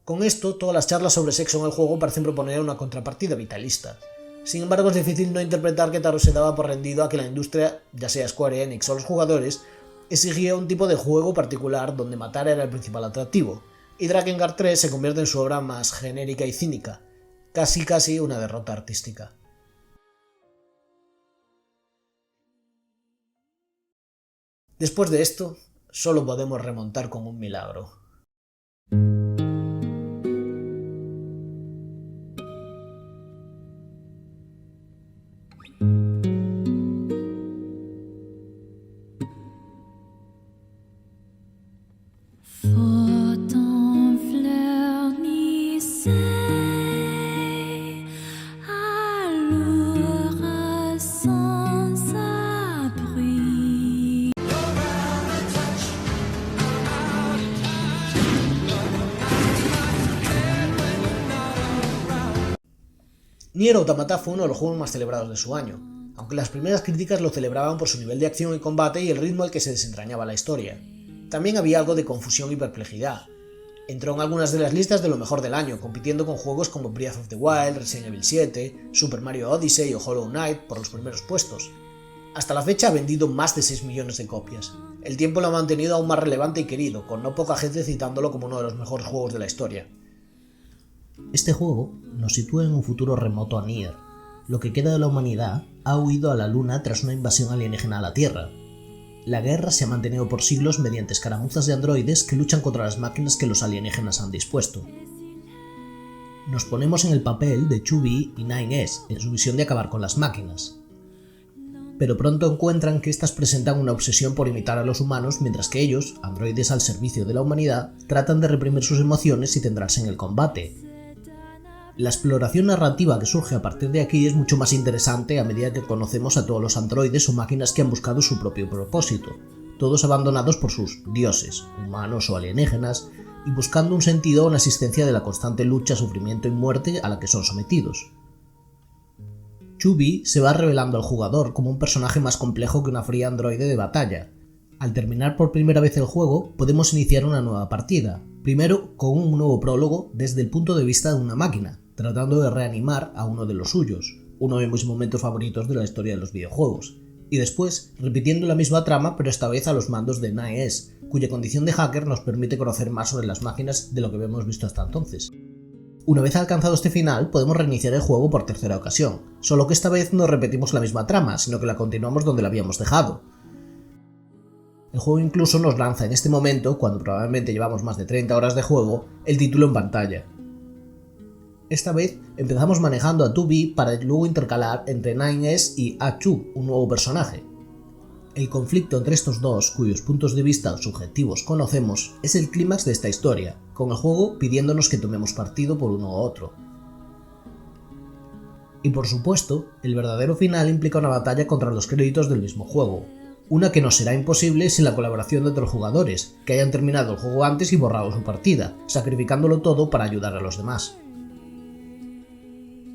Con esto, todas las charlas sobre sexo en el juego parecen proponer una contrapartida vitalista. Sin embargo, es difícil no interpretar que Taro se daba por rendido a que la industria, ya sea Square Enix o los jugadores, exigía un tipo de juego particular donde matar era el principal atractivo, y Drakengard 3 se convierte en su obra más genérica y cínica, casi una derrota artística. Después de esto, solo podemos remontar con un milagro. Nier Automata fue uno de los juegos más celebrados de su año, aunque las primeras críticas lo celebraban por su nivel de acción y combate y el ritmo al que se desentrañaba la historia. También había algo de confusión y perplejidad. Entró en algunas de las listas de lo mejor del año, compitiendo con juegos como Breath of the Wild, Resident Evil 7, Super Mario Odyssey o Hollow Knight por los primeros puestos. Hasta la fecha ha vendido más de 6 millones de copias. El tiempo lo ha mantenido aún más relevante y querido, con no poca gente citándolo como uno de los mejores juegos de la historia. Este juego nos sitúa en un futuro remoto a Nier. Lo que queda de la humanidad ha huido a la Luna tras una invasión alienígena a la Tierra. La guerra se ha mantenido por siglos mediante escaramuzas de androides que luchan contra las máquinas que los alienígenas han dispuesto. Nos ponemos en el papel de 2B y 9S en su visión de acabar con las máquinas. Pero pronto encuentran que éstas presentan una obsesión por imitar a los humanos, mientras que ellos, androides al servicio de la humanidad, tratan de reprimir sus emociones y centrarse en el combate. La exploración narrativa que surge a partir de aquí es mucho más interesante a medida que conocemos a todos los androides o máquinas que han buscado su propio propósito, todos abandonados por sus dioses, humanos o alienígenas, y buscando un sentido o una existencia de la constante lucha, sufrimiento y muerte a la que son sometidos. 2B se va revelando al jugador como un personaje más complejo que una fría androide de batalla. Al terminar por primera vez el juego, podemos iniciar una nueva partida, primero con un nuevo prólogo desde el punto de vista de una máquina, tratando de reanimar a uno de los suyos, uno de mis momentos favoritos de la historia de los videojuegos, y después repitiendo la misma trama pero esta vez a los mandos de 9S, cuya condición de hacker nos permite conocer más sobre las máquinas de lo que hemos visto hasta entonces. Una vez alcanzado este final, podemos reiniciar el juego por tercera ocasión, solo que esta vez no repetimos la misma trama, sino que la continuamos donde la habíamos dejado. El juego incluso nos lanza en este momento, cuando probablemente llevamos más de 30 horas de juego, el título en pantalla. Esta vez empezamos manejando a 2B para luego intercalar entre 9S y A2, un nuevo personaje. El conflicto entre estos dos, cuyos puntos de vista subjetivos conocemos, es el clímax de esta historia, con el juego pidiéndonos que tomemos partido por uno u otro. Y por supuesto, el verdadero final implica una batalla contra los créditos del mismo juego, una que nos será imposible sin la colaboración de otros jugadores, que hayan terminado el juego antes y borrado su partida, sacrificándolo todo para ayudar a los demás.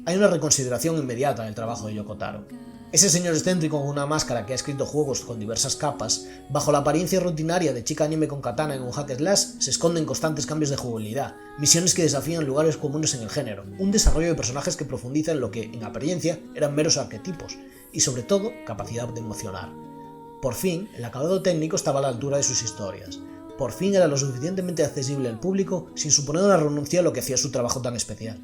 Hay una reconsideración inmediata del trabajo de Yoko Taro. Ese señor excéntrico con una máscara que ha escrito juegos con diversas capas, bajo la apariencia rutinaria de chica anime con katana en un hack and slash, se esconden constantes cambios de jugabilidad, misiones que desafían lugares comunes en el género, un desarrollo de personajes que profundiza en lo que, en apariencia, eran meros arquetipos, y sobre todo, capacidad de emocionar. Por fin, el acabado técnico estaba a la altura de sus historias. Por fin era lo suficientemente accesible al público sin suponer una renuncia a lo que hacía su trabajo tan especial.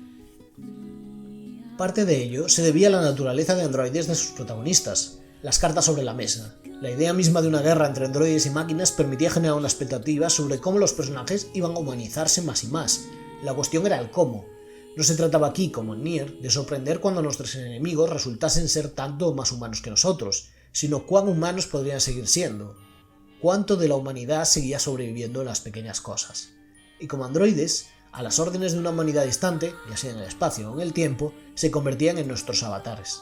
Parte de ello se debía a la naturaleza de androides de sus protagonistas, las cartas sobre la mesa. La idea misma de una guerra entre androides y máquinas permitía generar una expectativa sobre cómo los personajes iban a humanizarse más y más. La cuestión era el cómo. No se trataba aquí, como en Nier, de sorprender cuando nuestros enemigos resultasen ser tanto o más humanos que nosotros, sino cuán humanos podrían seguir siendo. Cuánto de la humanidad seguía sobreviviendo en las pequeñas cosas. Y como androides, a las órdenes de una humanidad distante, ya sea en el espacio o en el tiempo, se convertían en nuestros avatares.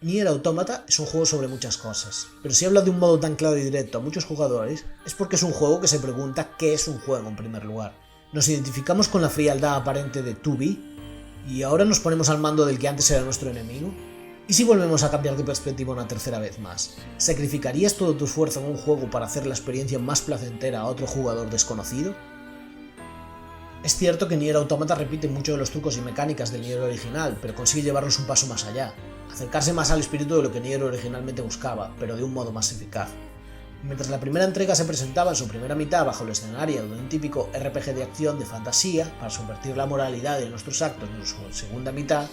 Nier Automata es un juego sobre muchas cosas, pero si habla de un modo tan claro y directo a muchos jugadores, es porque es un juego que se pregunta qué es un juego en primer lugar. Nos identificamos con la frialdad aparente de 2B, y ahora nos ponemos al mando del que antes era nuestro enemigo. ¿Y si volvemos a cambiar de perspectiva una tercera vez más? ¿Sacrificarías todo tu esfuerzo en un juego para hacer la experiencia más placentera a otro jugador desconocido? Es cierto que Nier Automata repite muchos de los trucos y mecánicas del Nier original, pero consigue llevarlos un paso más allá, acercarse más al espíritu de lo que Nier originalmente buscaba, pero de un modo más eficaz. Mientras la primera entrega se presentaba en su primera mitad bajo el escenario de un típico RPG de acción de fantasía para subvertir la moralidad de nuestros actos en su segunda mitad,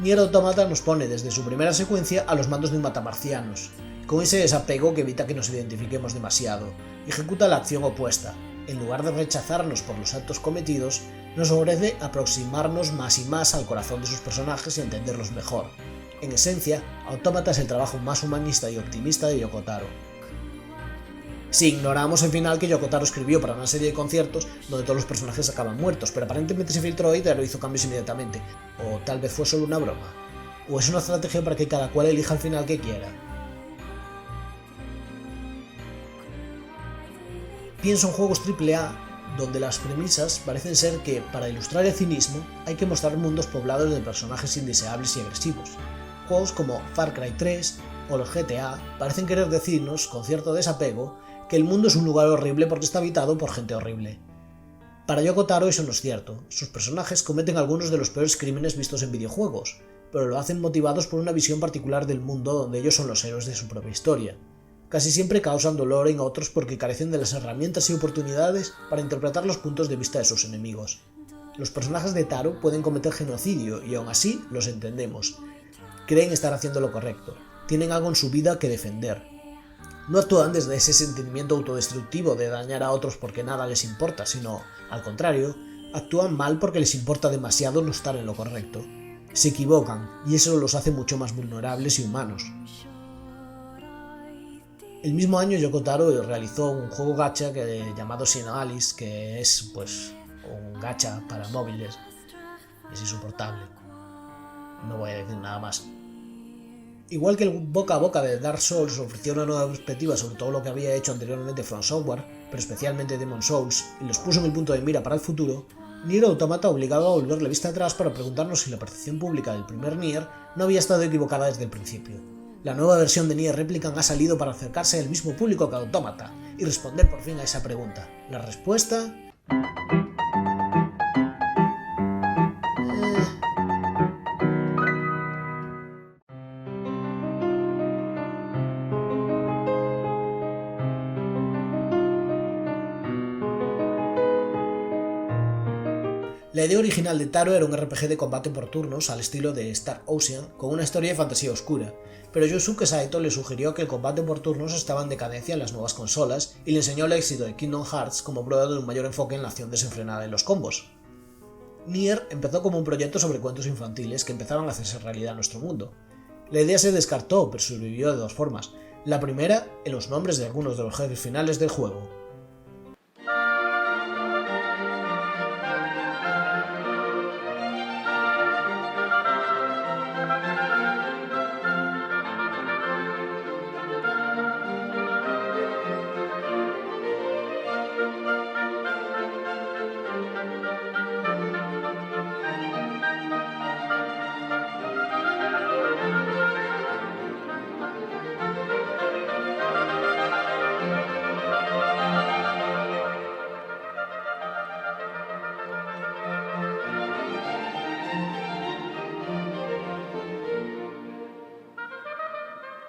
Nier Automata nos pone desde su primera secuencia a los mandos de un matamarcianos, con ese desapego que evita que nos identifiquemos demasiado, y ejecuta la acción opuesta. En lugar de rechazarnos por los actos cometidos, nos ofrece aproximarnos más y más al corazón de sus personajes y entenderlos mejor. En esencia, Automata es el trabajo más humanista y optimista de Yoko Taro. Si ignoramos el final que Yoko Taro escribió para una serie de conciertos donde todos los personajes acaban muertos, pero aparentemente se filtró y Taro hizo cambios inmediatamente, o tal vez fue solo una broma, o es una estrategia para que cada cual elija el final que quiera. Pienso en juegos AAA donde las premisas parecen ser que, para ilustrar el cinismo, hay que mostrar mundos poblados de personajes indeseables y agresivos. Juegos como Far Cry 3 o los GTA parecen querer decirnos, con cierto desapego, que el mundo es un lugar horrible porque está habitado por gente horrible. Para Yoko Taro eso no es cierto, sus personajes cometen algunos de los peores crímenes vistos en videojuegos, pero lo hacen motivados por una visión particular del mundo donde ellos son los héroes de su propia historia. Casi siempre causan dolor en otros porque carecen de las herramientas y oportunidades para interpretar los puntos de vista de sus enemigos. Los personajes de Taro pueden cometer genocidio y aún así los entendemos. Creen estar haciendo lo correcto, tienen algo en su vida que defender. No actúan desde ese sentimiento autodestructivo de dañar a otros porque nada les importa, sino, al contrario, actúan mal porque les importa demasiado no estar en lo correcto. Se equivocan, y eso los hace mucho más vulnerables y humanos. El mismo año Yoko Taro realizó un juego gacha llamado Sino Alice, que es un gacha para móviles. Es insoportable. No voy a decir nada más. Igual que el boca a boca de Dark Souls ofreció una nueva perspectiva sobre todo lo que había hecho anteriormente From Software, pero especialmente Demon's Souls, y los puso en el punto de mira para el futuro, Nier Automata obligaba a volver la vista atrás para preguntarnos si la percepción pública del primer Nier no había estado equivocada desde el principio. La nueva versión de Nier Replicant ha salido para acercarse al mismo público que Automata y responder por fin a esa pregunta. La respuesta... La idea original de Taro era un RPG de combate por turnos al estilo de Star Ocean, con una historia de fantasía oscura, pero Yosuke Saito le sugirió que el combate por turnos estaba en decadencia en las nuevas consolas y le enseñó el éxito de Kingdom Hearts como prueba de un mayor enfoque en la acción desenfrenada en los combos. Nier empezó como un proyecto sobre cuentos infantiles que empezaron a hacerse realidad en nuestro mundo. La idea se descartó, pero sobrevivió de dos formas. La primera, en los nombres de algunos de los jefes finales del juego.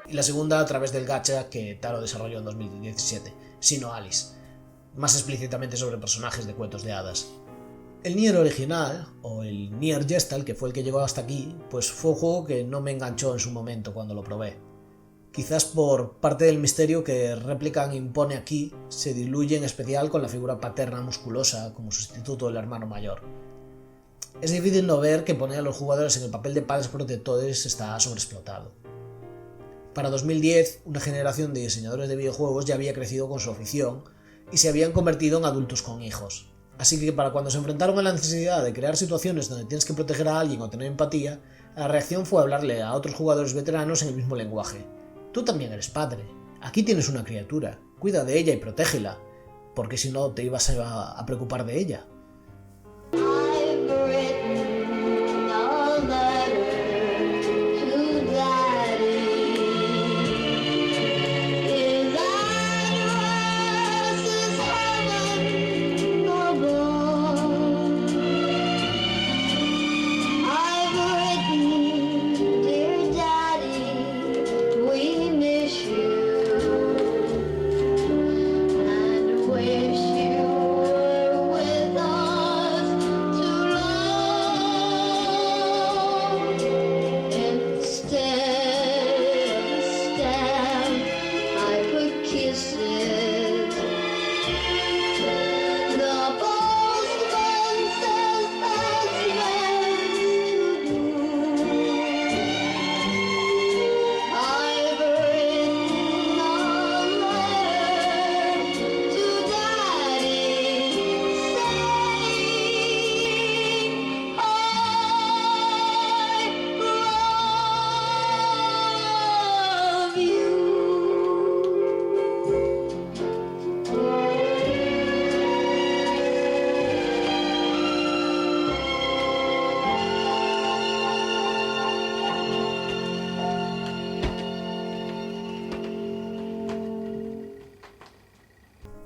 Y la segunda a través del gacha que Taro desarrolló en 2017, Sino Alice, más explícitamente sobre personajes de cuentos de hadas. El Nier original, o el Nier Gestalt, que fue el que llegó hasta aquí, pues fue un juego que no me enganchó en su momento cuando lo probé. Quizás por parte del misterio que Replicant impone aquí se diluye en especial con la figura paterna musculosa como sustituto del hermano mayor. Es difícil no ver que poner a los jugadores en el papel de padres protectores está sobreexplotado. Para 2010, una generación de diseñadores de videojuegos ya había crecido con su afición y se habían convertido en adultos con hijos. Así que para cuando se enfrentaron a la necesidad de crear situaciones donde tienes que proteger a alguien o tener empatía, La reacción fue hablarle a otros jugadores veteranos en el mismo lenguaje. Tú también eres padre. Aquí tienes una criatura. Cuida de ella y protégela, porque si no te ibas a preocupar de ella.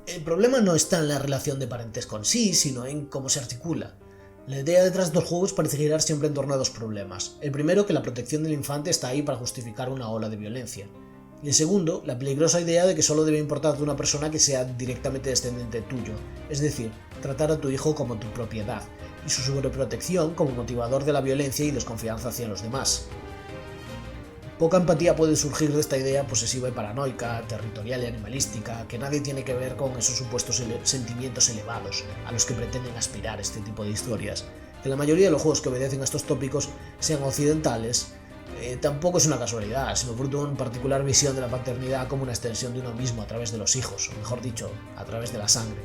El problema no está en la relación de parentesco en sí, sino en cómo se articula. La idea detrás de los juegos parece girar siempre en torno a dos problemas. El primero, que la protección del infante está ahí para justificar una ola de violencia. Y el segundo, la peligrosa idea de que solo debe importarte una persona que sea directamente descendiente tuyo, es decir, tratar a tu hijo como tu propiedad, y su sobreprotección como motivador de la violencia y desconfianza hacia los demás. Poca empatía puede surgir de esta idea posesiva y paranoica, territorial y animalística, que nadie tiene que ver con esos supuestos sentimientos elevados a los que pretenden aspirar este tipo de historias. Que la mayoría de los juegos que obedecen a estos tópicos sean occidentales, tampoco es una casualidad, sino fruto de una particular visión de la paternidad como una extensión de uno mismo a través de los hijos, o mejor dicho, a través de la sangre.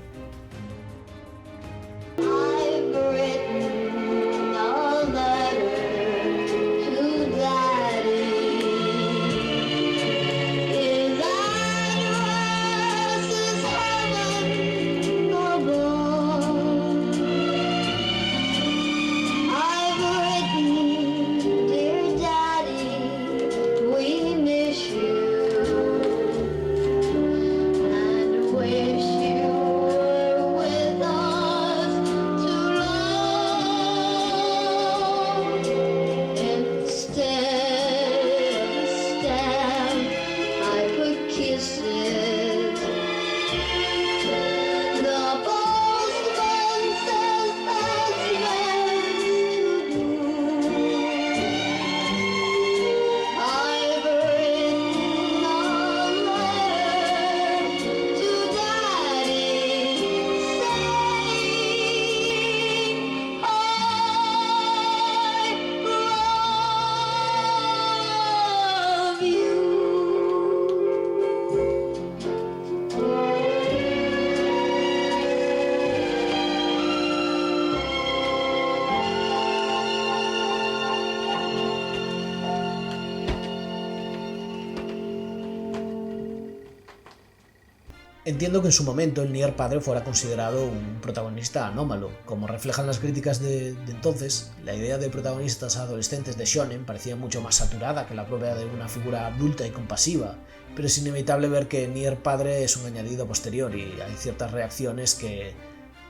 Entiendo que en su momento el Nier padre fuera considerado un protagonista anómalo. Como reflejan las críticas de entonces, la idea de protagonistas adolescentes de shonen parecía mucho más saturada que la propia de una figura adulta y compasiva, pero es inevitable ver que Nier padre es un añadido posterior y hay ciertas reacciones que,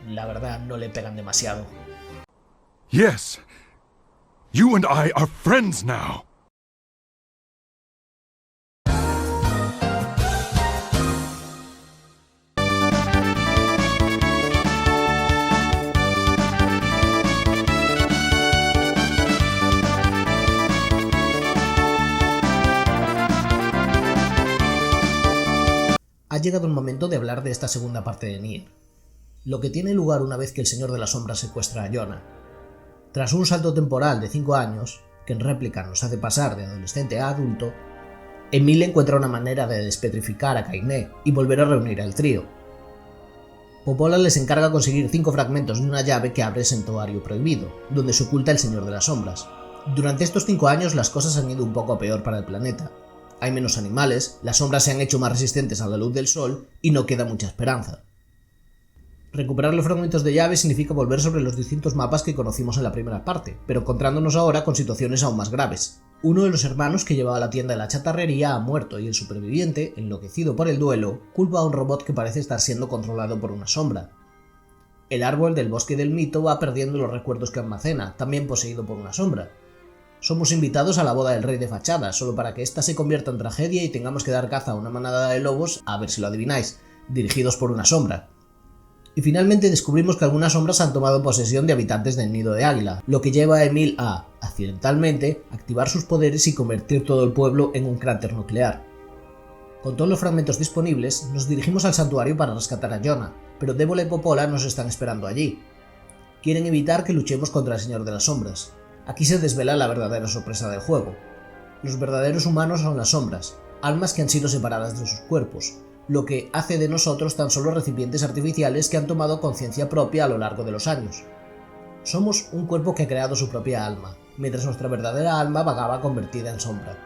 la verdad, no le pegan demasiado. Yes, you and I are friends now. Ha llegado el momento de hablar de esta segunda parte de Nier, lo que tiene lugar una vez que el Señor de las Sombras secuestra a Yona. Tras un salto temporal de 5 años, que en réplica nos hace pasar de adolescente a adulto, Emile encuentra una manera de despetrificar a Kainé y volver a reunir al trío. Popola les encarga conseguir 5 fragmentos de una llave que abre el santuario prohibido, donde se oculta el Señor de las Sombras. Durante estos 5 años las cosas han ido un poco a peor para el planeta. Hay menos animales, las sombras se han hecho más resistentes a la luz del sol y no queda mucha esperanza. Recuperar los fragmentos de llave significa volver sobre los distintos mapas que conocimos en la primera parte, pero encontrándonos ahora con situaciones aún más graves. Uno de los hermanos que llevaba la tienda de la chatarrería ha muerto y el superviviente, enloquecido por el duelo, culpa a un robot que parece estar siendo controlado por una sombra. El árbol del bosque del mito va perdiendo los recuerdos que almacena, también poseído por una sombra. Somos invitados a la boda del rey de fachada, solo para que ésta se convierta en tragedia y tengamos que dar caza a una manada de lobos, a ver si lo adivináis, dirigidos por una sombra. Y finalmente descubrimos que algunas sombras han tomado posesión de habitantes del nido de águila, lo que lleva a Emil a, accidentalmente, activar sus poderes y convertir todo el pueblo en un cráter nuclear. Con todos los fragmentos disponibles, nos dirigimos al santuario para rescatar a Jonah, pero Débola y Popola nos están esperando allí. Quieren evitar que luchemos contra el Señor de las Sombras. Aquí se desvela la verdadera sorpresa del juego. Los verdaderos humanos son las sombras, almas que han sido separadas de sus cuerpos, lo que hace de nosotros tan solo recipientes artificiales que han tomado conciencia propia a lo largo de los años. Somos un cuerpo que ha creado su propia alma, mientras nuestra verdadera alma vagaba convertida en sombra.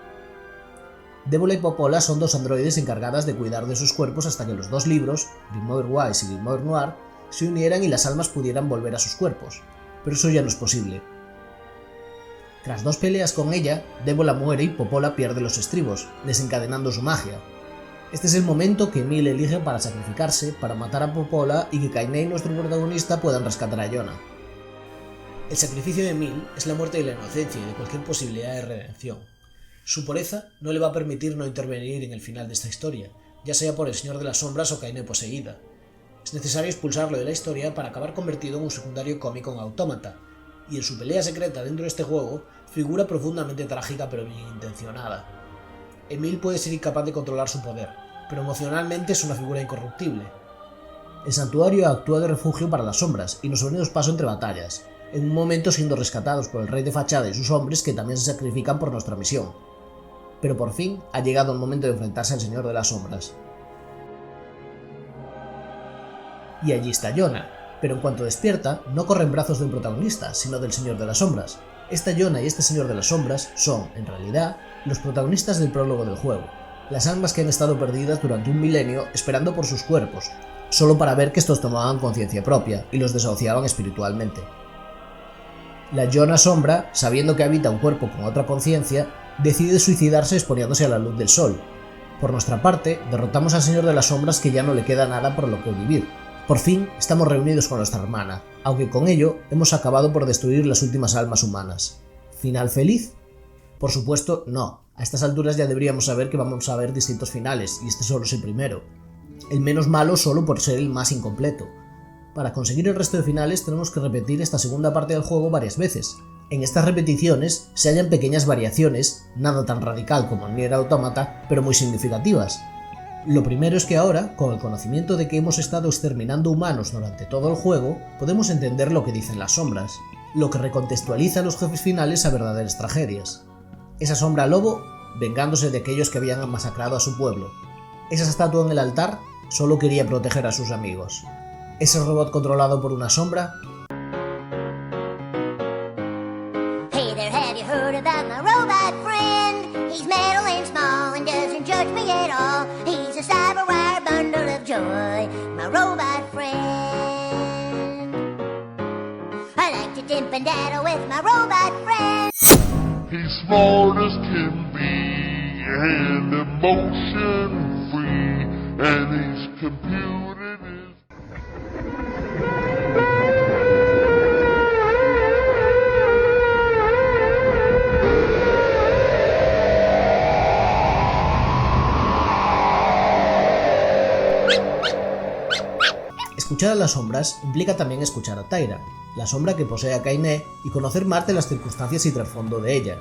Débola y Popola son 2 androides encargadas de cuidar de sus cuerpos hasta que los 2 libros, Grimoire Wise y Grimoire Noir, se unieran y las almas pudieran volver a sus cuerpos, pero eso ya no es posible. Tras 2 peleas con ella, Débola muere y Popola pierde los estribos, desencadenando su magia. Este es el momento que Emil elige para sacrificarse, para matar a Popola y que Kaine, nuestro protagonista, puedan rescatar a Jonah. El sacrificio de Emil es la muerte de la inocencia y de cualquier posibilidad de redención. Su pureza no le va a permitir no intervenir en el final de esta historia, ya sea por el Señor de las Sombras o Kaine poseída. Es necesario expulsarlo de la historia para acabar convertido en un secundario cómico en Autómata, y en su pelea secreta dentro de este juego, figura profundamente trágica pero bien intencionada. Emil puede ser incapaz de controlar su poder, pero emocionalmente es una figura incorruptible. El santuario actúa de refugio para las sombras y nos abrimos paso entre batallas, en un momento siendo rescatados por el rey de fachada y sus hombres que también se sacrifican por nuestra misión. Pero por fin ha llegado el momento de enfrentarse al Señor de las Sombras. Y allí está Jonah, pero en cuanto despierta, no corre en brazos del protagonista, sino del Señor de las Sombras. Esta Jonah y este Señor de las Sombras son, en realidad, los protagonistas del prólogo del juego, las almas que han estado perdidas durante un milenio esperando por sus cuerpos, solo para ver que estos tomaban conciencia propia y los desahuciaban espiritualmente. La Jonah Sombra, sabiendo que habita un cuerpo con otra conciencia, decide suicidarse exponiéndose a la luz del sol. Por nuestra parte, derrotamos al Señor de las Sombras que ya no le queda nada por lo que vivir. Por fin, estamos reunidos con nuestra hermana, aunque con ello hemos acabado por destruir las últimas almas humanas. ¿Final feliz? Por supuesto, no. A estas alturas ya deberíamos saber que vamos a ver distintos finales, y este solo es el primero. El menos malo solo por ser el más incompleto. Para conseguir el resto de finales tenemos que repetir esta segunda parte del juego varias veces. En estas repeticiones se hallan pequeñas variaciones, nada tan radical como en Nier Automata, pero muy significativas. Lo primero es que ahora, con el conocimiento de que hemos estado exterminando humanos durante todo el juego, podemos entender lo que dicen las sombras, lo que recontextualiza a los jefes finales a verdaderas tragedias. Esa sombra lobo, vengándose de aquellos que habían masacrado a su pueblo. Esa estatua en el altar, solo quería proteger a sus amigos. Ese robot controlado por una sombra. Hey there, have you heard about my robot friend? He's metal and small and doesn't judge me at all. He's a cyberwire bundle of joy, my robot friend. I like to dip and daddle with my robot friend. He's smart as can be and emotion free, and he's computed his... Escuchar a las sombras implica también escuchar a Tyra, la sombra que posee a Kaine, y conocer más de las circunstancias y trasfondo de ella.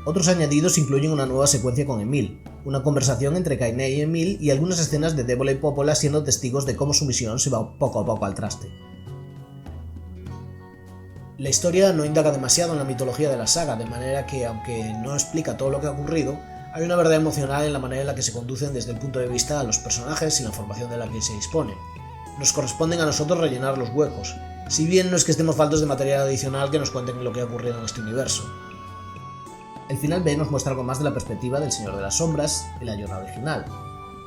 Otros añadidos incluyen una nueva secuencia con Emil, una conversación entre Kaine y Emil y algunas escenas de Débola y Popola siendo testigos de cómo su misión se va poco a poco al traste. La historia no indaga demasiado en la mitología de la saga, de manera que, aunque no explica todo lo que ha ocurrido, hay una verdad emocional en la manera en la que se conducen desde el punto de vista a los personajes y la información de la que se dispone. Nos corresponden a nosotros rellenar los huecos, si bien no es que estemos faltos de material adicional que nos cuenten lo que ha ocurrido en este universo. El final B nos muestra algo más de la perspectiva del Señor de las Sombras y la Yona original.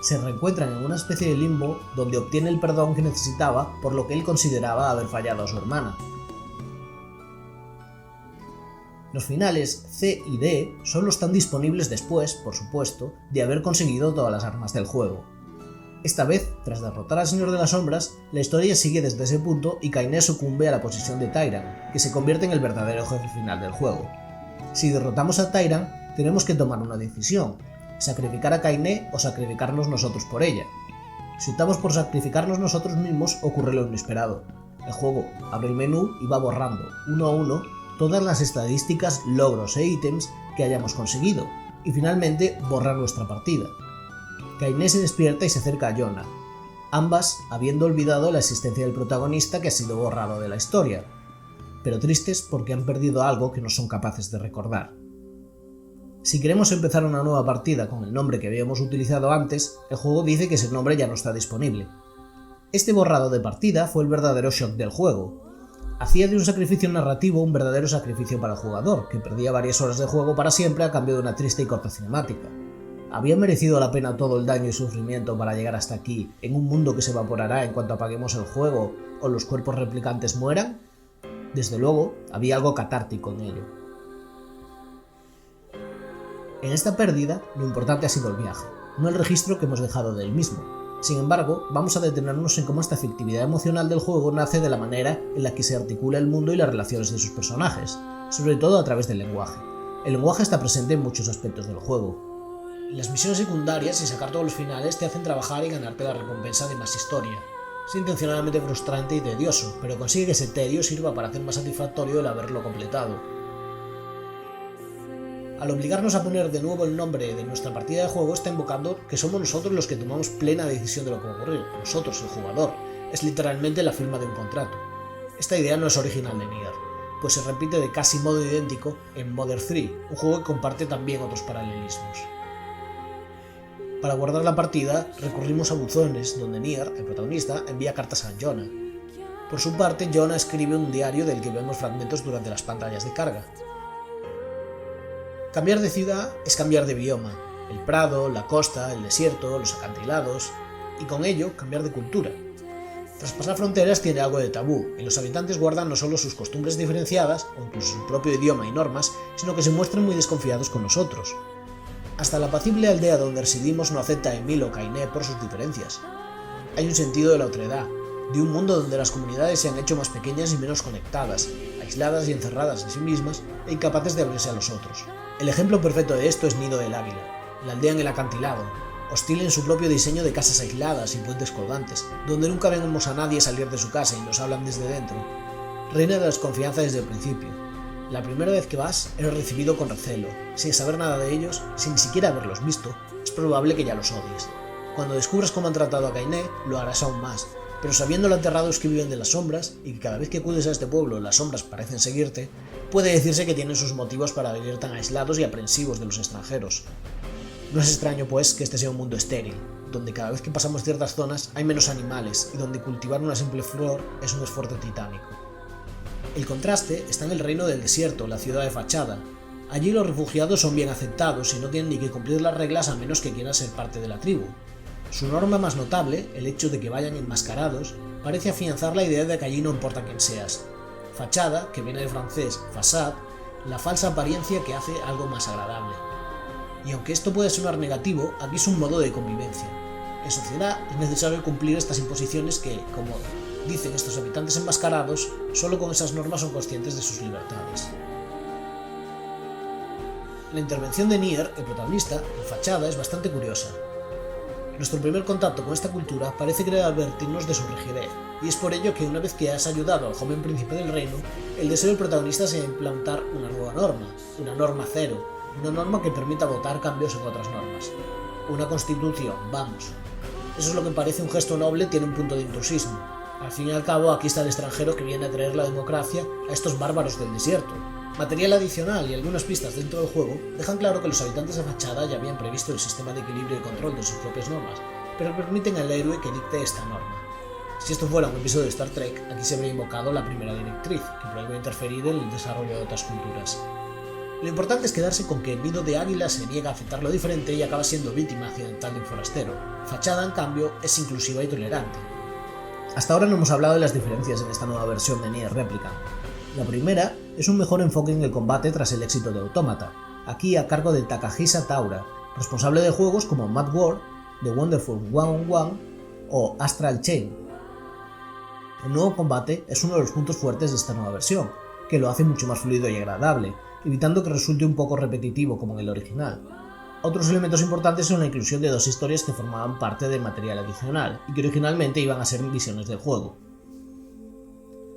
Se reencuentran en una especie de limbo donde obtiene el perdón que necesitaba por lo que él consideraba haber fallado a su hermana. Los finales C y D solo están disponibles después, por supuesto, de haber conseguido todas las armas del juego. Esta vez, tras derrotar al Señor de las Sombras, la historia sigue desde ese punto y Kaine sucumbe a la posesión de Tyrant, que se convierte en el verdadero jefe final del juego. Si derrotamos a Tyrant, tenemos que tomar una decisión: sacrificar a Kaine o sacrificarnos nosotros por ella. Si optamos por sacrificarnos nosotros mismos, ocurre lo inesperado. El juego abre el menú y va borrando, uno a uno, todas las estadísticas, logros e ítems que hayamos conseguido, y finalmente borra nuestra partida. Kaine se despierta y se acerca a Yona, ambas habiendo olvidado la existencia del protagonista que ha sido borrado de la historia, pero tristes porque han perdido algo que no son capaces de recordar. Si queremos empezar una nueva partida con el nombre que habíamos utilizado antes, el juego dice que ese nombre ya no está disponible. Este borrado de partida fue el verdadero shock del juego. Hacía de un sacrificio narrativo un verdadero sacrificio para el jugador, que perdía varias horas de juego para siempre a cambio de una triste y corta cinemática. ¿Había merecido la pena todo el daño y sufrimiento para llegar hasta aquí, en un mundo que se evaporará en cuanto apaguemos el juego o los cuerpos replicantes mueran? Desde luego, había algo catártico en ello. En esta pérdida, lo importante ha sido el viaje, no el registro que hemos dejado del mismo. Sin embargo, vamos a detenernos en cómo esta efectividad emocional del juego nace de la manera en la que se articula el mundo y las relaciones de sus personajes, sobre todo a través del lenguaje. El lenguaje está presente en muchos aspectos del juego. Las misiones secundarias y sacar todos los finales te hacen trabajar y ganarte la recompensa de más historia. Es intencionalmente frustrante y tedioso, pero consigue que ese tedio sirva para hacer más satisfactorio el haberlo completado. Al obligarnos a poner de nuevo el nombre de nuestra partida de juego, está invocando que somos nosotros los que tomamos plena decisión de lo que va a ocurrir, nosotros, el jugador. Es literalmente la firma de un contrato. Esta idea no es original de Nier, pues se repite de casi modo idéntico en Mother 3, un juego que comparte también otros paralelismos. Para guardar la partida, recurrimos a buzones, donde Nier, el protagonista, envía cartas a Yona. Por su parte, Yona escribe un diario del que vemos fragmentos durante las pantallas de carga. Cambiar de ciudad es cambiar de bioma, el prado, la costa, el desierto, los acantilados, y con ello cambiar de cultura. Traspasar fronteras tiene algo de tabú, y los habitantes guardan no solo sus costumbres diferenciadas, o incluso su propio idioma y normas, sino que se muestran muy desconfiados con nosotros. Hasta la apacible aldea donde residimos no acepta a Emil o Kaine por sus diferencias. Hay un sentido de la otredad, de un mundo donde las comunidades se han hecho más pequeñas y menos conectadas, aisladas y encerradas en sí mismas e incapaces de abrirse a los otros. El ejemplo perfecto de esto es Nido del Águila, la aldea en el acantilado, hostil en su propio diseño de casas aisladas y puentes colgantes, donde nunca vemos a nadie salir de su casa y nos hablan desde dentro. Reina de la desconfianza desde el principio. La primera vez que vas, eres recibido con recelo, sin saber nada de ellos, sin ni siquiera haberlos visto, es probable que ya los odies. Cuando descubras cómo han tratado a Kaine, lo harás aún más, pero sabiendo lo aterrados que viven de las sombras, y que cada vez que acudes a este pueblo las sombras parecen seguirte, puede decirse que tienen sus motivos para vivir tan aislados y aprensivos de los extranjeros. No es extraño, pues, que este sea un mundo estéril, donde cada vez que pasamos ciertas zonas hay menos animales y donde cultivar una simple flor es un esfuerzo titánico. El contraste está en el reino del desierto, la ciudad de Fachada. Allí los refugiados son bien aceptados y no tienen ni que cumplir las reglas a menos que quieran ser parte de la tribu. Su norma más notable, el hecho de que vayan enmascarados, parece afianzar la idea de que allí no importa quién seas. Fachada, que viene del francés façade, la falsa apariencia que hace algo más agradable. Y aunque esto puede sonar negativo, aquí es un modo de convivencia. En sociedad es necesario cumplir estas imposiciones que, como dicen estos habitantes enmascarados, solo con esas normas son conscientes de sus libertades. La intervención de Nier, el protagonista, en Fachada es bastante curiosa. Nuestro primer contacto con esta cultura parece querer advertirnos de su rigidez, y es por ello que una vez que has ayudado al joven príncipe del reino, el deseo del protagonista es implantar una nueva norma, una norma cero, una norma que permita votar cambios en otras normas. Una constitución, vamos. Eso es lo que parece un gesto noble, tiene un punto de intrusismo. Al fin y al cabo, aquí está el extranjero que viene a traer la democracia a estos bárbaros del desierto. Material adicional y algunas pistas dentro del juego dejan claro que los habitantes de Fachada ya habían previsto el sistema de equilibrio y control de sus propias normas, pero permiten al héroe que dicte esta norma. Si esto fuera un episodio de Star Trek, aquí se habría invocado la primera directriz, que prohíbe interferir en el desarrollo de otras culturas. Lo importante es quedarse con que el nido de águila se niega a aceptar lo diferente y acaba siendo víctima accidental de un forastero. Fachada, en cambio, es inclusiva y tolerante. Hasta ahora no hemos hablado de las diferencias en esta nueva versión de Nier Replicant. La primera es un mejor enfoque en el combate tras el éxito de Automata, aquí a cargo de Takahisa Taura, responsable de juegos como Mad World, The Wonderful 101 o Astral Chain. El nuevo combate es uno de los puntos fuertes de esta nueva versión, que lo hace mucho más fluido y agradable, evitando que resulte un poco repetitivo como en el original. Otros elementos importantes son la inclusión de 2 historias que formaban parte del material adicional y que originalmente iban a ser visiones del juego.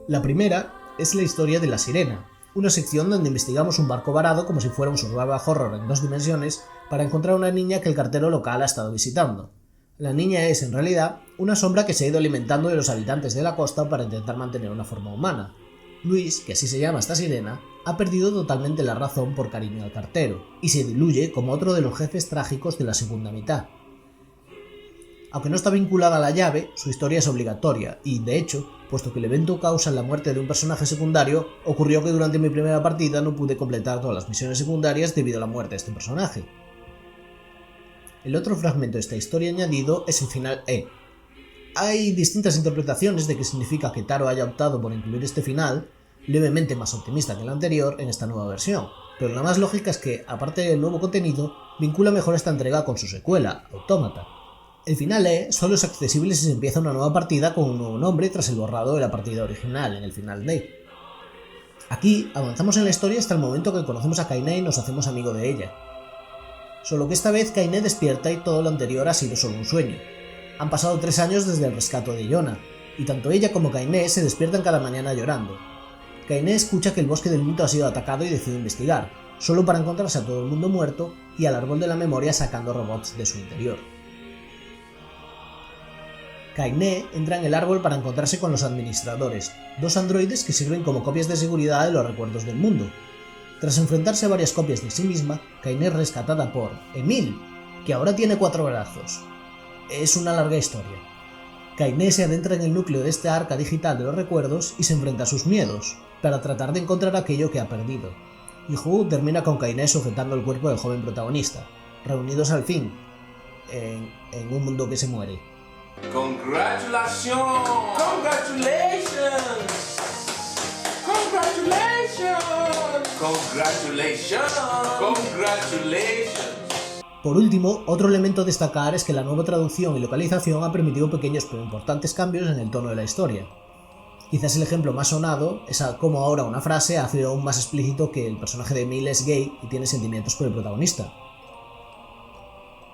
La primera es la historia de La Sirena, una sección donde investigamos un barco varado como si fuera un survival horror en 2 dimensiones para encontrar a una niña que el cartero local ha estado visitando. La niña es, en realidad, una sombra que se ha ido alimentando de los habitantes de la costa para intentar mantener una forma humana. Luis, que así se llama esta sirena, ha perdido totalmente la razón por cariño al cartero, y se diluye como otro de los jefes trágicos de la segunda mitad. Aunque no está vinculada a la llave, su historia es obligatoria, y de hecho, puesto que el evento causa la muerte de un personaje secundario, ocurrió que durante mi primera partida no pude completar todas las misiones secundarias debido a la muerte de este personaje. El otro fragmento de esta historia añadido es el final E. Hay distintas interpretaciones de qué significa que Taro haya optado por incluir este final, levemente más optimista que el anterior, en esta nueva versión, pero la más lógica es que, aparte del nuevo contenido, vincula mejor esta entrega con su secuela, Automata. El final E solo es accesible si se empieza una nueva partida con un nuevo nombre tras el borrado de la partida original, en el final D. Aquí avanzamos en la historia hasta el momento que conocemos a Kaine y nos hacemos amigo de ella. Solo que esta vez Kaine despierta y todo lo anterior ha sido solo un sueño. Han pasado 3 años desde el rescate de Yona, y tanto ella como Kaine se despiertan cada mañana llorando. Kaine escucha que el bosque del mito ha sido atacado y decide investigar, solo para encontrarse a todo el mundo muerto y al árbol de la memoria sacando robots de su interior. Kaine entra en el árbol para encontrarse con los administradores, 2 androides que sirven como copias de seguridad de los recuerdos del mundo. Tras enfrentarse a varias copias de sí misma, Kaine es rescatada por Emil, que ahora tiene 4 brazos. Es una larga historia. Kaine se adentra en el núcleo de este arca digital de los recuerdos y se enfrenta a sus miedos, para tratar de encontrar aquello que ha perdido. Y Hu termina con Kaine sujetando el cuerpo del joven protagonista, reunidos al fin, en un mundo que se muere. Congratulations! Congratulations! Congratulations! Congratulations! Congratulations! Por último, otro elemento a destacar es que la nueva traducción y localización ha permitido pequeños pero importantes cambios en el tono de la historia. Quizás el ejemplo más sonado es cómo ahora una frase hace aún más explícito que el personaje de Emil es gay y tiene sentimientos por el protagonista.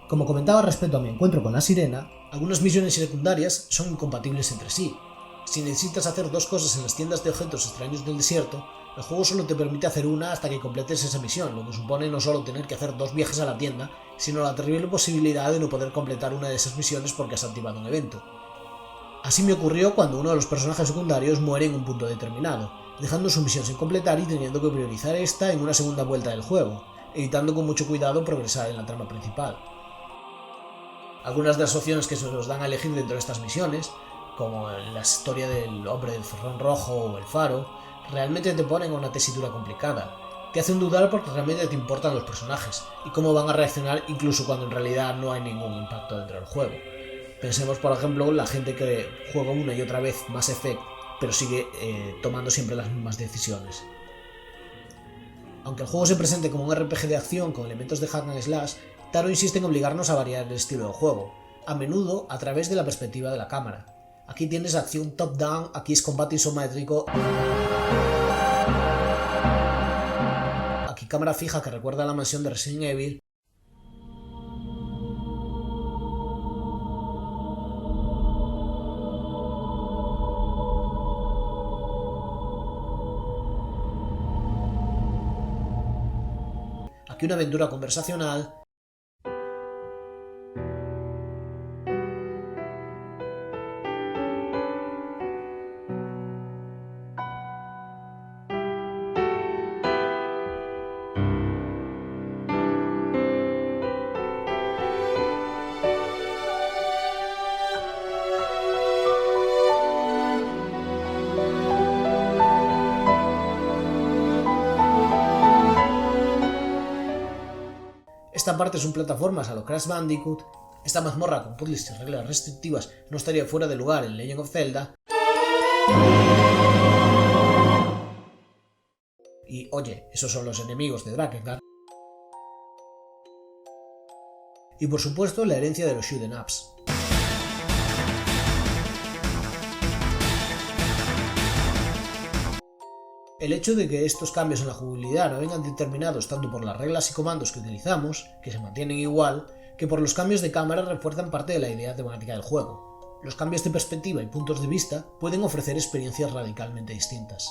Como comentaba respecto a mi encuentro con la sirena, algunas misiones secundarias son incompatibles entre sí. Si necesitas hacer 2 cosas en las tiendas de objetos extraños del desierto, el juego solo te permite hacer una hasta que completes esa misión, lo que supone no solo tener que hacer 2 viajes a la tienda, sino la terrible posibilidad de no poder completar una de esas misiones porque has activado un evento. Así me ocurrió cuando uno de los personajes secundarios muere en un punto determinado, dejando su misión sin completar y teniendo que priorizar esta en una segunda vuelta del juego, evitando con mucho cuidado progresar en la trama principal. Algunas de las opciones que se nos dan a elegir dentro de estas misiones, como la historia del hombre del zorrón rojo o el faro, realmente te ponen a una tesitura complicada. Te hacen dudar porque realmente te importan los personajes y cómo van a reaccionar incluso cuando en realidad no hay ningún impacto dentro del juego. Pensemos, por ejemplo, la gente que juega una y otra vez Mass Effect, pero sigue tomando siempre las mismas decisiones. Aunque el juego se presente como un RPG de acción con elementos de hack and slash, Taro insiste en obligarnos a variar el estilo de juego, a menudo a través de la perspectiva de la cámara. Aquí tienes acción top-down, aquí es combate isométrico, aquí cámara fija que recuerda a la mansión de Resident Evil. Aquí una aventura conversacional. esta parte son plataformas a lo Crash Bandicoot, esta mazmorra con puzzles y reglas restrictivas no estaría fuera de lugar en Legend of Zelda. Y oye, esos son los enemigos de Drakengard. Y por supuesto la herencia de los shoot'em ups. El hecho de que estos cambios en la jugabilidad no vengan determinados tanto por las reglas y comandos que utilizamos, que se mantienen igual, que por los cambios de cámara refuerzan parte de la idea temática del juego. Los cambios de perspectiva y puntos de vista pueden ofrecer experiencias radicalmente distintas.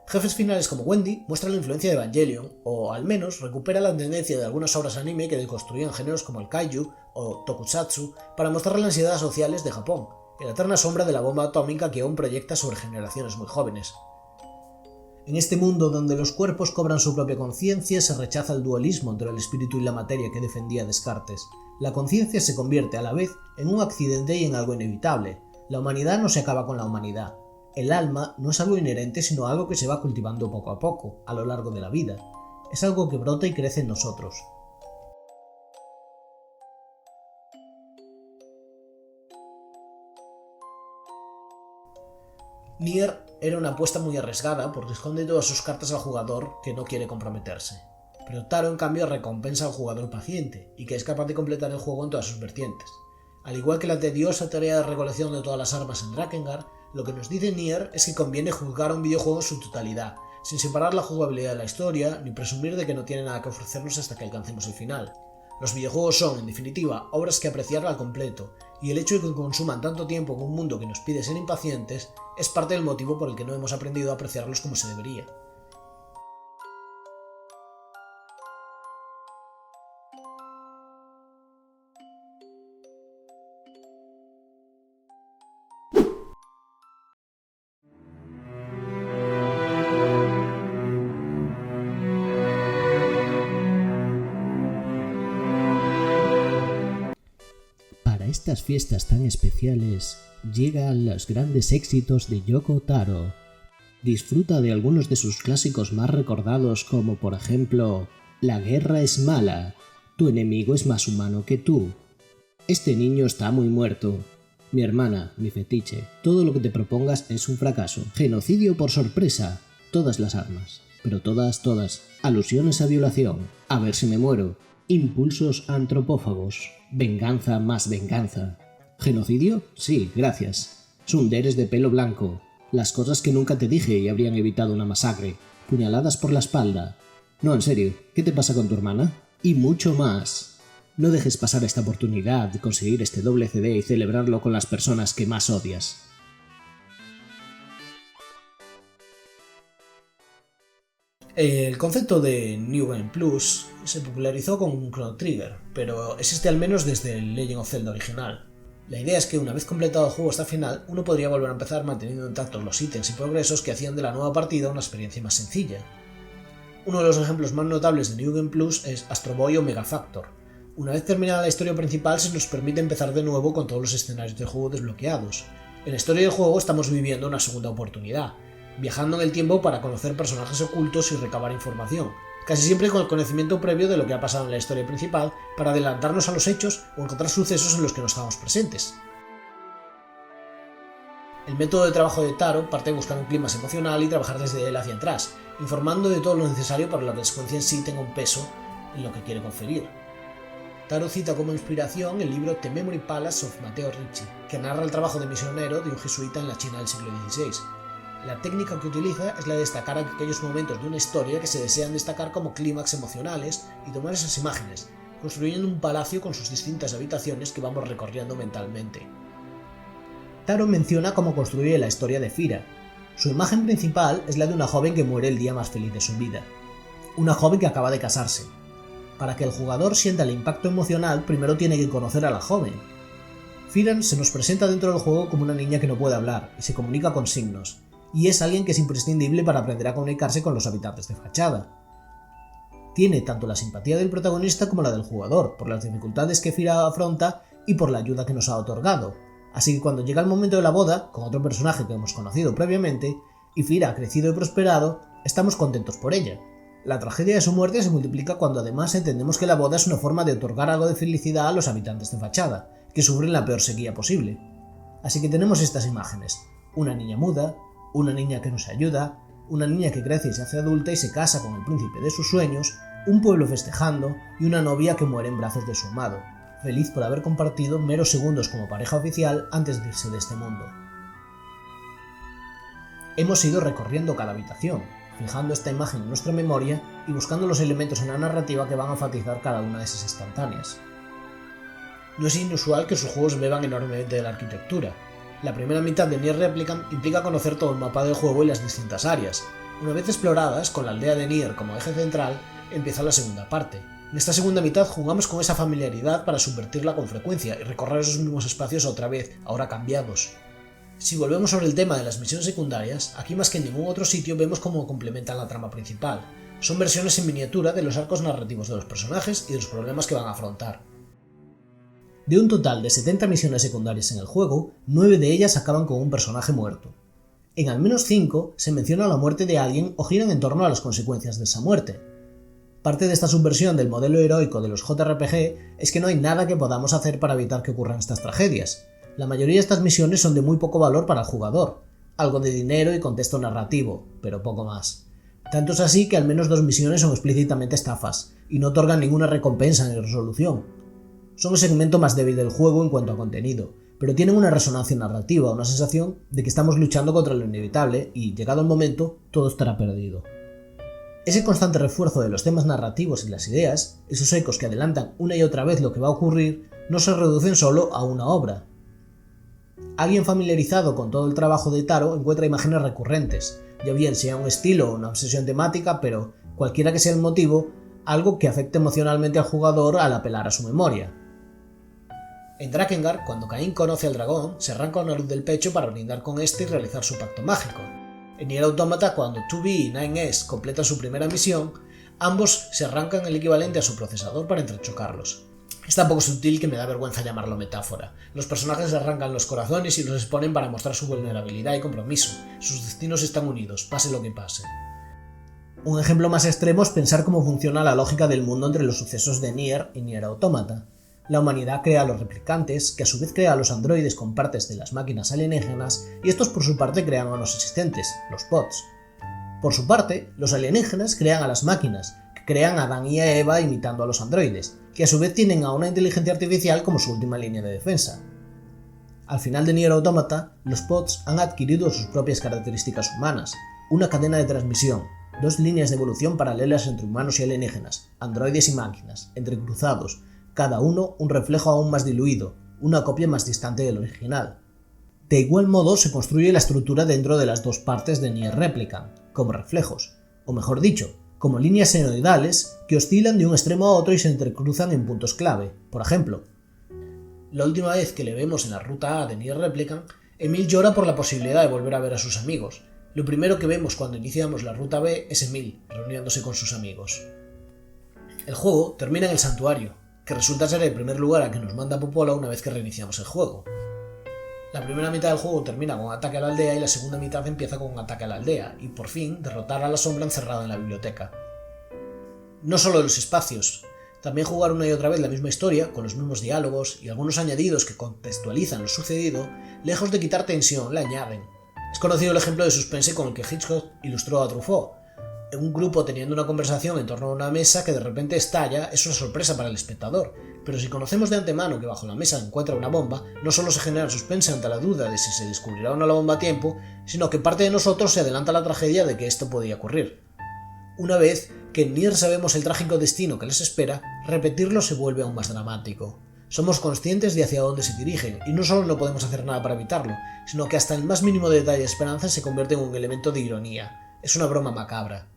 Jefes finales como Wendy muestran la influencia de Evangelion, o al menos recupera la tendencia de algunas obras anime que deconstruían géneros como el kaiju o tokusatsu para mostrar las ansiedades sociales de Japón, en la eterna sombra de la bomba atómica que aún proyecta sobre generaciones muy jóvenes. En este mundo donde los cuerpos cobran su propia conciencia, se rechaza el dualismo entre el espíritu y la materia que defendía Descartes. La conciencia se convierte a la vez en un accidente y en algo inevitable. La humanidad no se acaba con la humanidad. El alma no es algo inherente, sino algo que se va cultivando poco a poco, a lo largo de la vida. Es algo que brota y crece en nosotros. Nier era una apuesta muy arriesgada porque esconde todas sus cartas al jugador que no quiere comprometerse. Pero Taro en cambio recompensa al jugador paciente y que es capaz de completar el juego en todas sus vertientes. Al igual que la tediosa tarea de recolección de todas las armas en Drakengard, lo que nos dice Nier es que conviene juzgar a un videojuego en su totalidad, sin separar la jugabilidad de la historia, ni presumir de que no tiene nada que ofrecernos hasta que alcancemos el final. Los videojuegos son, en definitiva, obras que apreciar al completo, y el hecho de que consuman tanto tiempo en un mundo que nos pide ser impacientes es parte del motivo por el que no hemos aprendido a apreciarlos como se debería. Estas fiestas tan especiales llegan los grandes éxitos de Yoko Taro. Disfruta de algunos de sus clásicos más recordados como por ejemplo La guerra es mala, tu enemigo es más humano que tú, este niño está muy muerto, mi hermana, mi fetiche, todo lo que te propongas es un fracaso, genocidio por sorpresa, todas las armas, pero todas, alusiones a violación, a ver si me muero, impulsos antropófagos, venganza más venganza. ¿Genocidio? Sí, gracias. Tsunderes de pelo blanco. Las cosas que nunca te dije y habrían evitado una masacre. Puñaladas por la espalda. No, en serio, ¿qué te pasa con tu hermana? Y mucho más. No dejes pasar esta oportunidad de conseguir este doble CD y celebrarlo con las personas que más odias. El concepto de New Game Plus se popularizó con Chrono Trigger, pero existe al menos desde el Legend of Zelda original. La idea es que una vez completado el juego hasta el final, uno podría volver a empezar manteniendo intactos los ítems y progresos que hacían de la nueva partida una experiencia más sencilla. Uno de los ejemplos más notables de New Game Plus es Astro Boy Omega Factor. Una vez terminada la historia principal, se nos permite empezar de nuevo con todos los escenarios del juego desbloqueados. En la historia del juego estamos viviendo una segunda oportunidad, viajando en el tiempo para conocer personajes ocultos y recabar información, casi siempre con el conocimiento previo de lo que ha pasado en la historia principal para adelantarnos a los hechos o encontrar sucesos en los que no estábamos presentes. El método de trabajo de Taro parte de buscar un clímax emocional y trabajar desde él hacia atrás, informando de todo lo necesario para que la secuencia en sí tenga un peso en lo que quiere conferir. Taro cita como inspiración el libro The Memory Palace of Matteo Ricci, que narra el trabajo de misionero de un jesuita en la China del siglo XVI. La técnica que utiliza es la de destacar aquellos momentos de una historia que se desean destacar como clímax emocionales y tomar esas imágenes, construyendo un palacio con sus distintas habitaciones que vamos recorriendo mentalmente. Taro menciona cómo construye la historia de Fira. Su imagen principal es la de una joven que muere el día más feliz de su vida. Una joven que acaba de casarse. Para que el jugador sienta el impacto emocional, primero tiene que conocer a la joven. Firan se nos presenta dentro del juego como una niña que no puede hablar y se comunica con signos, y es alguien que es imprescindible para aprender a comunicarse con los habitantes de Fachada. Tiene tanto la simpatía del protagonista como la del jugador, por las dificultades que Fira afronta y por la ayuda que nos ha otorgado, así que cuando llega el momento de la boda, con otro personaje que hemos conocido previamente, y Fira ha crecido y prosperado, estamos contentos por ella. La tragedia de su muerte se multiplica cuando además entendemos que la boda es una forma de otorgar algo de felicidad a los habitantes de Fachada, que sufren la peor sequía posible. Así que tenemos estas imágenes: una niña muda, una niña que no se ayuda, una niña que crece y se hace adulta y se casa con el príncipe de sus sueños, un pueblo festejando y una novia que muere en brazos de su amado, feliz por haber compartido meros segundos como pareja oficial antes de irse de este mundo. Hemos ido recorriendo cada habitación, fijando esta imagen en nuestra memoria y buscando los elementos en la narrativa que van a enfatizar cada una de esas instantáneas. No es inusual que sus juegos beban enormemente de la arquitectura. La primera mitad de Nier Replicant implica conocer todo el mapa del juego y las distintas áreas. Una vez exploradas, con la aldea de Nier como eje central, empieza la segunda parte. En esta segunda mitad jugamos con esa familiaridad para subvertirla con frecuencia y recorrer esos mismos espacios otra vez, ahora cambiados. Si volvemos sobre el tema de las misiones secundarias, aquí más que en ningún otro sitio vemos cómo complementan la trama principal. Son versiones en miniatura de los arcos narrativos de los personajes y de los problemas que van a afrontar. De un total de 70 misiones secundarias en el juego, 9 de ellas acaban con un personaje muerto. En al menos 5 se menciona la muerte de alguien o giran en torno a las consecuencias de esa muerte. Parte de esta subversión del modelo heroico de los JRPG es que no hay nada que podamos hacer para evitar que ocurran estas tragedias. La mayoría de estas misiones son de muy poco valor para el jugador, algo de dinero y contexto narrativo, pero poco más. Tanto es así que al menos 2 misiones son explícitamente estafas, y no otorgan ninguna recompensa ni resolución. Son el segmento más débil del juego en cuanto a contenido, pero tienen una resonancia narrativa, una sensación de que estamos luchando contra lo inevitable y, llegado el momento, todo estará perdido. Ese constante refuerzo de los temas narrativos y las ideas, esos ecos que adelantan una y otra vez lo que va a ocurrir, no se reducen solo a una obra. Alguien familiarizado con todo el trabajo de Taro encuentra imágenes recurrentes, ya bien sea un estilo o una obsesión temática, pero, cualquiera que sea el motivo, algo que afecte emocionalmente al jugador al apelar a su memoria. En Drakengard, cuando Cain conoce al dragón, se arranca una luz del pecho para brindar con este y realizar su pacto mágico. En Nier Automata, cuando 2B y 9S completan su primera misión, ambos se arrancan el equivalente a su procesador para entrechocarlos. Es tan poco sutil que me da vergüenza llamarlo metáfora. Los personajes se arrancan los corazones y los exponen para mostrar su vulnerabilidad y compromiso. Sus destinos están unidos, pase lo que pase. Un ejemplo más extremo es pensar cómo funciona la lógica del mundo entre los sucesos de Nier y Nier Automata. La humanidad crea a los replicantes, que a su vez crea a los androides con partes de las máquinas alienígenas, y estos por su parte crean a los asistentes, los bots. Por su parte, los alienígenas crean a las máquinas, que crean a Adán y a Eva imitando a los androides, que a su vez tienen a una inteligencia artificial como su última línea de defensa. Al final de Nier Automata, los bots han adquirido sus propias características humanas, una cadena de transmisión, 2 líneas de evolución paralelas entre humanos y alienígenas, androides y máquinas, entrecruzados, cada uno un reflejo aún más diluido, una copia más distante del original. De igual modo se construye la estructura dentro de las 2 partes de Nier Replicant, como reflejos, o mejor dicho, como líneas senoidales que oscilan de un extremo a otro y se entrecruzan en puntos clave. Por ejemplo, la última vez que le vemos en la ruta A de Nier Replicant, Emil llora por la posibilidad de volver a ver a sus amigos. Lo primero que vemos cuando iniciamos la ruta B es Emil, reuniéndose con sus amigos. El juego termina en el santuario, que resulta ser el primer lugar al que nos manda Popola una vez que reiniciamos el juego. La primera mitad del juego termina con un ataque a la aldea y la segunda mitad empieza con un ataque a la aldea y, por fin, derrotar a la sombra encerrada en la biblioteca. No solo los espacios, también jugar una y otra vez la misma historia, con los mismos diálogos y algunos añadidos que contextualizan lo sucedido, lejos de quitar tensión, le añaden. Es conocido el ejemplo de suspense con el que Hitchcock ilustró a Truffaut. Un grupo teniendo una conversación en torno a una mesa que de repente estalla es una sorpresa para el espectador, pero si conocemos de antemano que bajo la mesa encuentra una bomba, no solo se genera suspense ante la duda de si se descubrirá o no la bomba a tiempo, sino que parte de nosotros se adelanta a la tragedia de que esto podía ocurrir. Una vez que en Nier sabemos el trágico destino que les espera, repetirlo se vuelve aún más dramático. Somos conscientes de hacia dónde se dirigen, y no solo no podemos hacer nada para evitarlo, sino que hasta el más mínimo detalle de esperanza se convierte en un elemento de ironía. Es una broma macabra.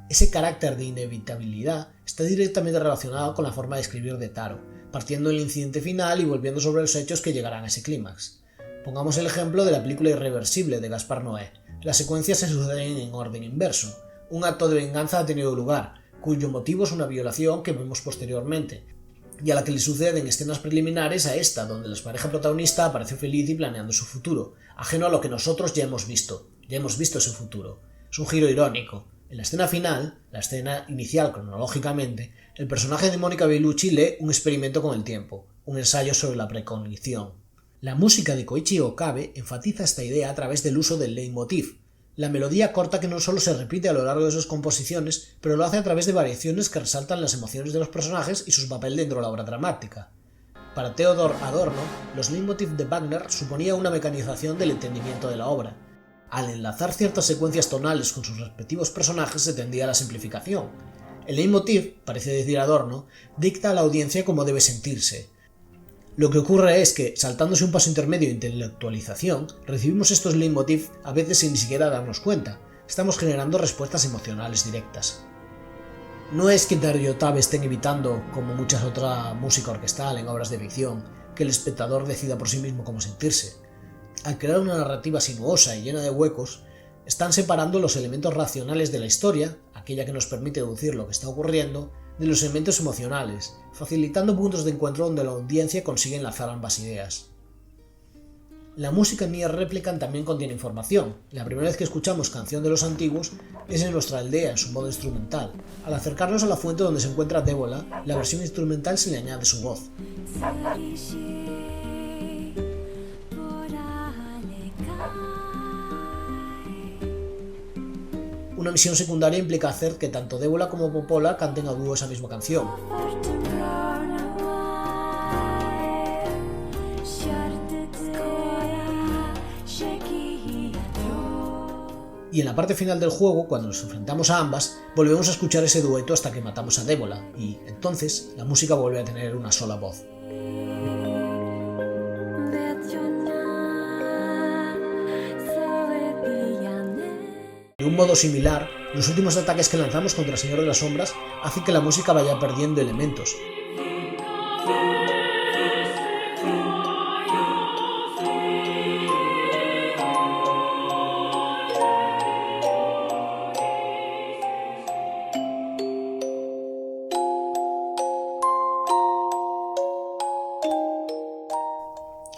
Ese carácter de inevitabilidad está directamente relacionado con la forma de escribir de Taro, partiendo del incidente final y volviendo sobre los hechos que llegarán a ese clímax. Pongamos el ejemplo de la película Irreversible de Gaspar Noé. Las secuencias se suceden en orden inverso. Un acto de venganza ha tenido lugar, cuyo motivo es una violación que vemos posteriormente, y a la que le suceden escenas preliminares a esta, donde la pareja protagonista aparece feliz y planeando su futuro, ajeno a lo que nosotros ya hemos visto ese futuro. Es un giro irónico. En la escena final, la escena inicial cronológicamente, el personaje de Mónica Bellucci lee un experimento con el tiempo, un ensayo sobre la precognición. La música de Koichi Okabe enfatiza esta idea a través del uso del leitmotiv, la melodía corta que no solo se repite a lo largo de sus composiciones, pero lo hace a través de variaciones que resaltan las emociones de los personajes y su papel dentro de la obra dramática. Para Theodor Adorno, los leitmotiv de Wagner suponía una mecanización del entendimiento de la obra. Al enlazar ciertas secuencias tonales con sus respectivos personajes se tendía a la simplificación. El leitmotiv, parece decir Adorno, dicta a la audiencia cómo debe sentirse. Lo que ocurre es que, saltándose un paso intermedio de intelectualización, recibimos estos leitmotiv a veces sin ni siquiera darnos cuenta. Estamos generando respuestas emocionales directas. No es que Dario Tabe estén evitando, como muchas otra música orquestal en obras de ficción, que el espectador decida por sí mismo cómo sentirse. Al crear una narrativa sinuosa y llena de huecos, están separando los elementos racionales de la historia, aquella que nos permite deducir lo que está ocurriendo, de los elementos emocionales, facilitando puntos de encuentro donde la audiencia consigue enlazar ambas ideas. La música en Nier Replicant también contiene información. La primera vez que escuchamos Canción de los Antiguos es en nuestra aldea en su modo instrumental. Al acercarnos a la fuente donde se encuentra Débola, la versión instrumental se le añade su voz. Una misión secundaria implica hacer que tanto Débola como Popola canten a dúo esa misma canción. Y en la parte final del juego, cuando nos enfrentamos a ambas, volvemos a escuchar ese dueto hasta que matamos a Débola, y entonces la música vuelve a tener una sola voz. De un modo similar, los últimos ataques que lanzamos contra el Señor de las Sombras hacen que la música vaya perdiendo elementos.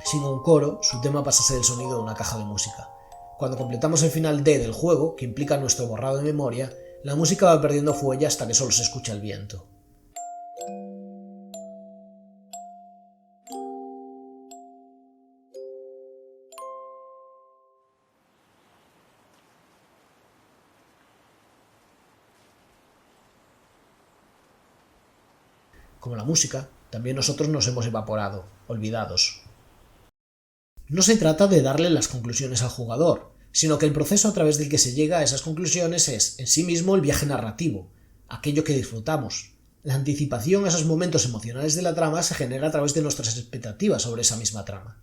Sin un coro, su tema pasa a ser el sonido de una caja de música. Cuando completamos el final D del juego, que implica nuestro borrado de memoria, la música va perdiendo fuelle hasta que solo se escucha el viento. Como la música, también nosotros nos hemos evaporado, olvidados. No se trata de darle las conclusiones al jugador, sino que el proceso a través del que se llega a esas conclusiones es, en sí mismo, el viaje narrativo, aquello que disfrutamos. La anticipación a esos momentos emocionales de la trama se genera a través de nuestras expectativas sobre esa misma trama.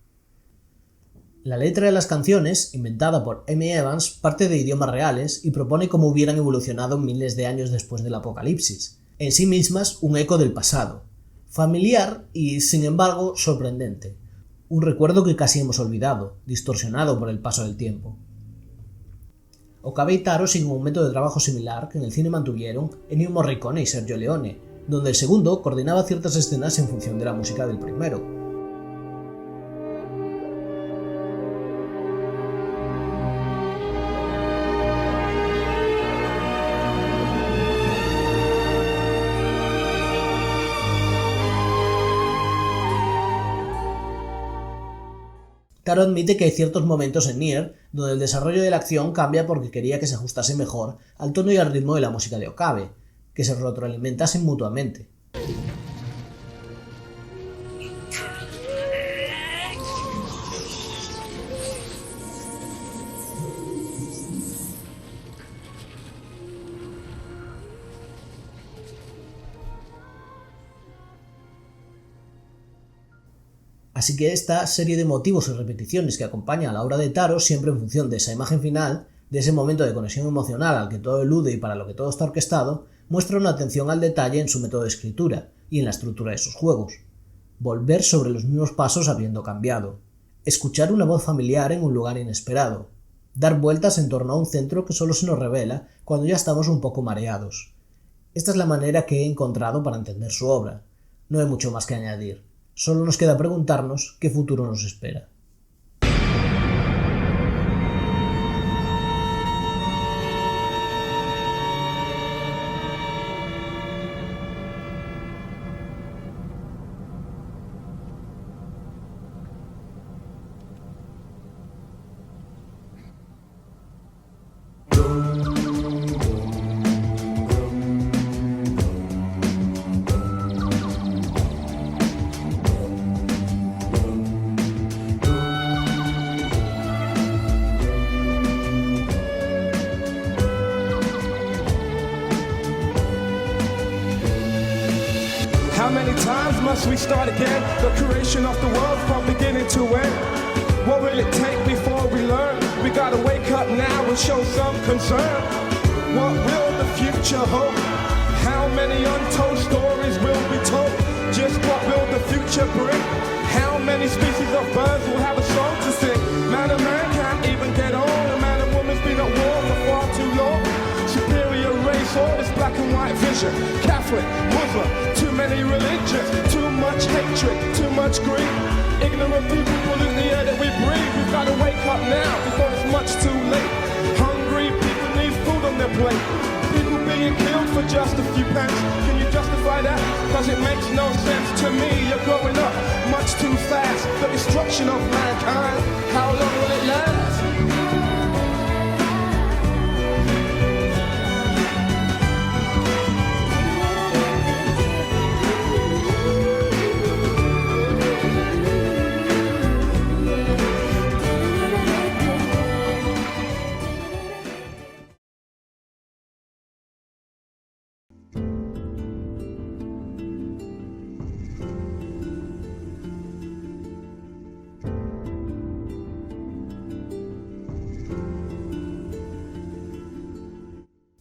La letra de las canciones, inventada por M. Evans, parte de idiomas reales y propone cómo hubieran evolucionado miles de años después del apocalipsis, en sí mismas un eco del pasado, familiar y, sin embargo, sorprendente. Un recuerdo que casi hemos olvidado, distorsionado por el paso del tiempo. Okabe y Taro siguen un método de trabajo similar que en el cine mantuvieron Ennio Morricone y Sergio Leone, donde el segundo coordinaba ciertas escenas en función de la música del primero. Taro admite que hay ciertos momentos en Nier donde el desarrollo de la acción cambia porque quería que se ajustase mejor al tono y al ritmo de la música de Okabe, que se retroalimentasen mutuamente. Así que esta serie de motivos y repeticiones que acompaña a la obra de Taro, siempre en función de esa imagen final, de ese momento de conexión emocional al que todo elude y para lo que todo está orquestado, muestra una atención al detalle en su método de escritura y en la estructura de sus juegos. Volver sobre los mismos pasos habiendo cambiado. Escuchar una voz familiar en un lugar inesperado. Dar vueltas en torno a un centro que solo se nos revela cuando ya estamos un poco mareados. Esta es la manera que he encontrado para entender su obra. No hay mucho más que añadir. Solo nos queda preguntarnos qué futuro nos espera. many times must we start again? The creation of the world from beginning to end. What will it take before we learn? We gotta wake up now and show some concern. What will the future hold? How many untold stories will be told? Just what will the future bring? How many species of birds will have a song to sing? Man and man can't even get on. A man and woman's been at war for far too long. Superior race, all this black and white vision. Catholic, Muslim, too many religions. Too much hatred, too much greed. Ignorant people pollute the air that we breathe. We've got to wake up now before it's much too late. Hungry people need food on their plate. People being killed for just a few pence. Can you justify that? Cause it makes no sense to me. You're growing up much too fast. The destruction of mankind, how long will it last?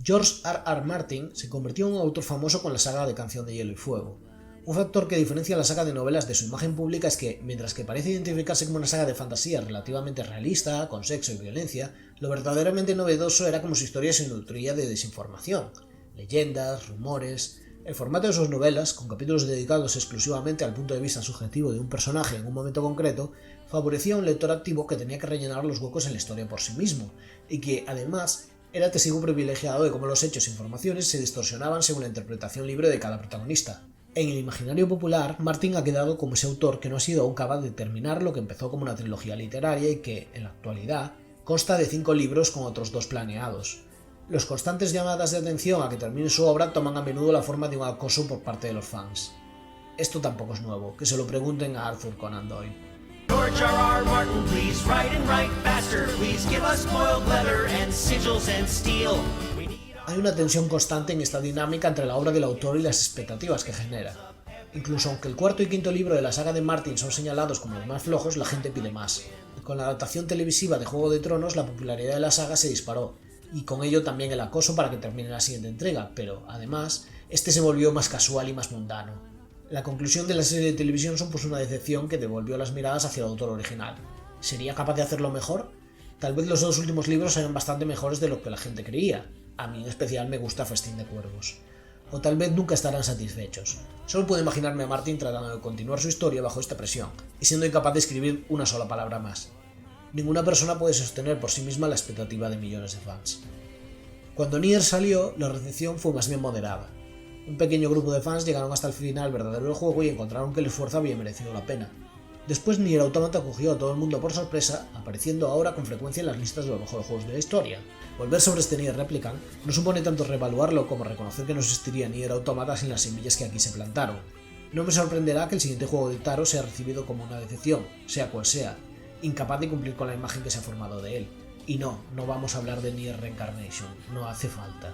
George R.R. Martin se convirtió en un autor famoso con la saga de Canción de Hielo y Fuego. Un factor que diferencia la saga de novelas de su imagen pública es que, mientras que parece identificarse como una saga de fantasía relativamente realista, con sexo y violencia, lo verdaderamente novedoso era como su historia se nutría de desinformación, leyendas, rumores. El formato de sus novelas, con capítulos dedicados exclusivamente al punto de vista subjetivo de un personaje en un momento concreto, favorecía a un lector activo que tenía que rellenar los huecos en la historia por sí mismo, y que, además, era testigo privilegiado de cómo los hechos e informaciones se distorsionaban según la interpretación libre de cada protagonista. En el imaginario popular, Martin ha quedado como ese autor que no ha sido aún capaz de terminar lo que empezó como una trilogía literaria y que, en la actualidad, consta de 5 libros con otros 2 planeados. Los constantes llamadas de atención a que termine su obra toman a menudo la forma de un acoso por parte de los fans. Esto tampoco es nuevo, que se lo pregunten a Arthur Conan Doyle. George R.R. Martin, please write and write faster. Please give us spoiled leather and sigils and steel. Hay una tensión constante en esta dinámica entre la obra del autor y las expectativas que genera. Incluso aunque el cuarto y quinto libro de la saga de Martin son señalados como los más flojos, la gente pide más. Con la adaptación televisiva de Juego de Tronos, la popularidad de la saga se disparó, y con ello también el acoso para que termine la siguiente entrega, pero, además, este se volvió más casual y más mundano. La conclusión de la serie de televisión supuso una decepción que devolvió las miradas hacia el autor original. ¿Sería capaz de hacerlo mejor? Tal vez los 2 últimos libros eran bastante mejores de lo que la gente creía. A mí en especial me gusta Festín de Cuervos. O tal vez nunca estarán satisfechos. Solo puedo imaginarme a Martin tratando de continuar su historia bajo esta presión, y siendo incapaz de escribir una sola palabra más. Ninguna persona puede sostener por sí misma la expectativa de millones de fans. Cuando Nier salió, la recepción fue más bien moderada. Un pequeño grupo de fans llegaron hasta el final verdadero del juego y encontraron que el esfuerzo había merecido la pena. Después Nier Automata cogió a todo el mundo por sorpresa, apareciendo ahora con frecuencia en las listas de los mejores juegos de la historia. Volver sobre este Nier Replicant no supone tanto reevaluarlo como reconocer que no existiría Nier Automata sin las semillas que aquí se plantaron. No me sorprenderá que el siguiente juego de Taro sea recibido como una decepción, sea cual sea, incapaz de cumplir con la imagen que se ha formado de él. Y no vamos a hablar de Nier Reincarnation, no hace falta.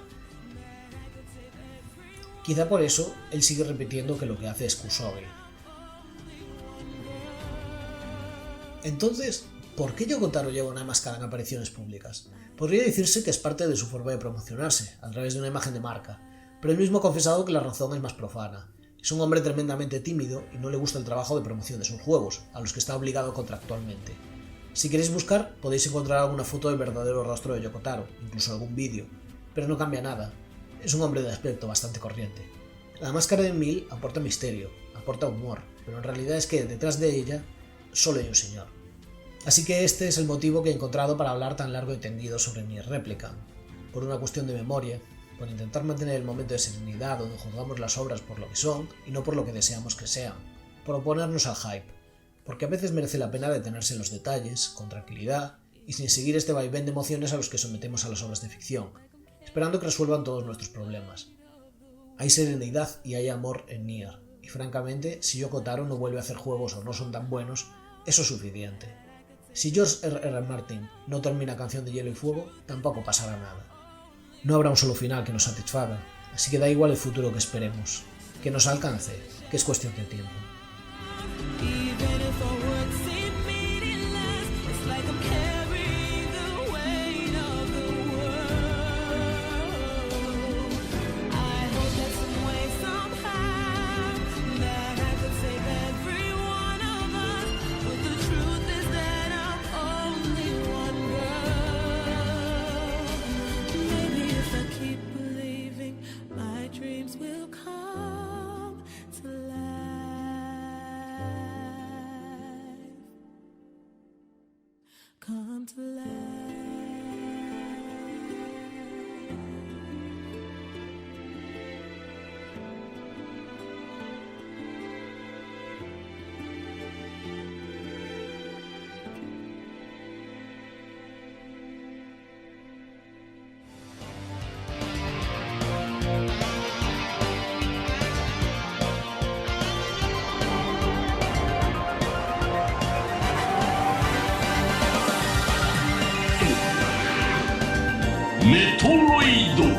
Quizá por eso él sigue repitiendo que lo que hace es Kusoge. Entonces, ¿por qué Yoko Taro lleva una máscara en apariciones públicas? Podría decirse que es parte de su forma de promocionarse, a través de una imagen de marca, pero él mismo ha confesado que la razón es más profana. Es un hombre tremendamente tímido y no le gusta el trabajo de promoción de sus juegos, a los que está obligado contractualmente. Si queréis buscar, podéis encontrar alguna foto del verdadero rostro de Yoko Taro, incluso algún vídeo, pero no cambia nada. Es un hombre de aspecto bastante corriente. La máscara de Emil aporta misterio, aporta humor, pero en realidad es que detrás de ella solo hay un señor. Así que este es el motivo que he encontrado para hablar tan largo y tendido sobre Nier Replicant. Por una cuestión de memoria, por intentar mantener el momento de serenidad donde juzgamos las obras por lo que son y no por lo que deseamos que sean, por oponernos al hype, porque a veces merece la pena detenerse en los detalles, con tranquilidad y sin seguir este vaivén de emociones a los que sometemos a las obras de ficción, esperando que resuelvan todos nuestros problemas. Hay serenidad y hay amor en Nier, y francamente, si Yoko Taro no vuelve a hacer juegos o no son tan buenos, eso es suficiente. Si George R.R. Martin no termina Canción de Hielo y Fuego, tampoco pasará nada. No habrá un solo final que nos satisfaga, así que da igual el futuro que esperemos. que nos alcance, que es cuestión de tiempo. Come to life. Metroid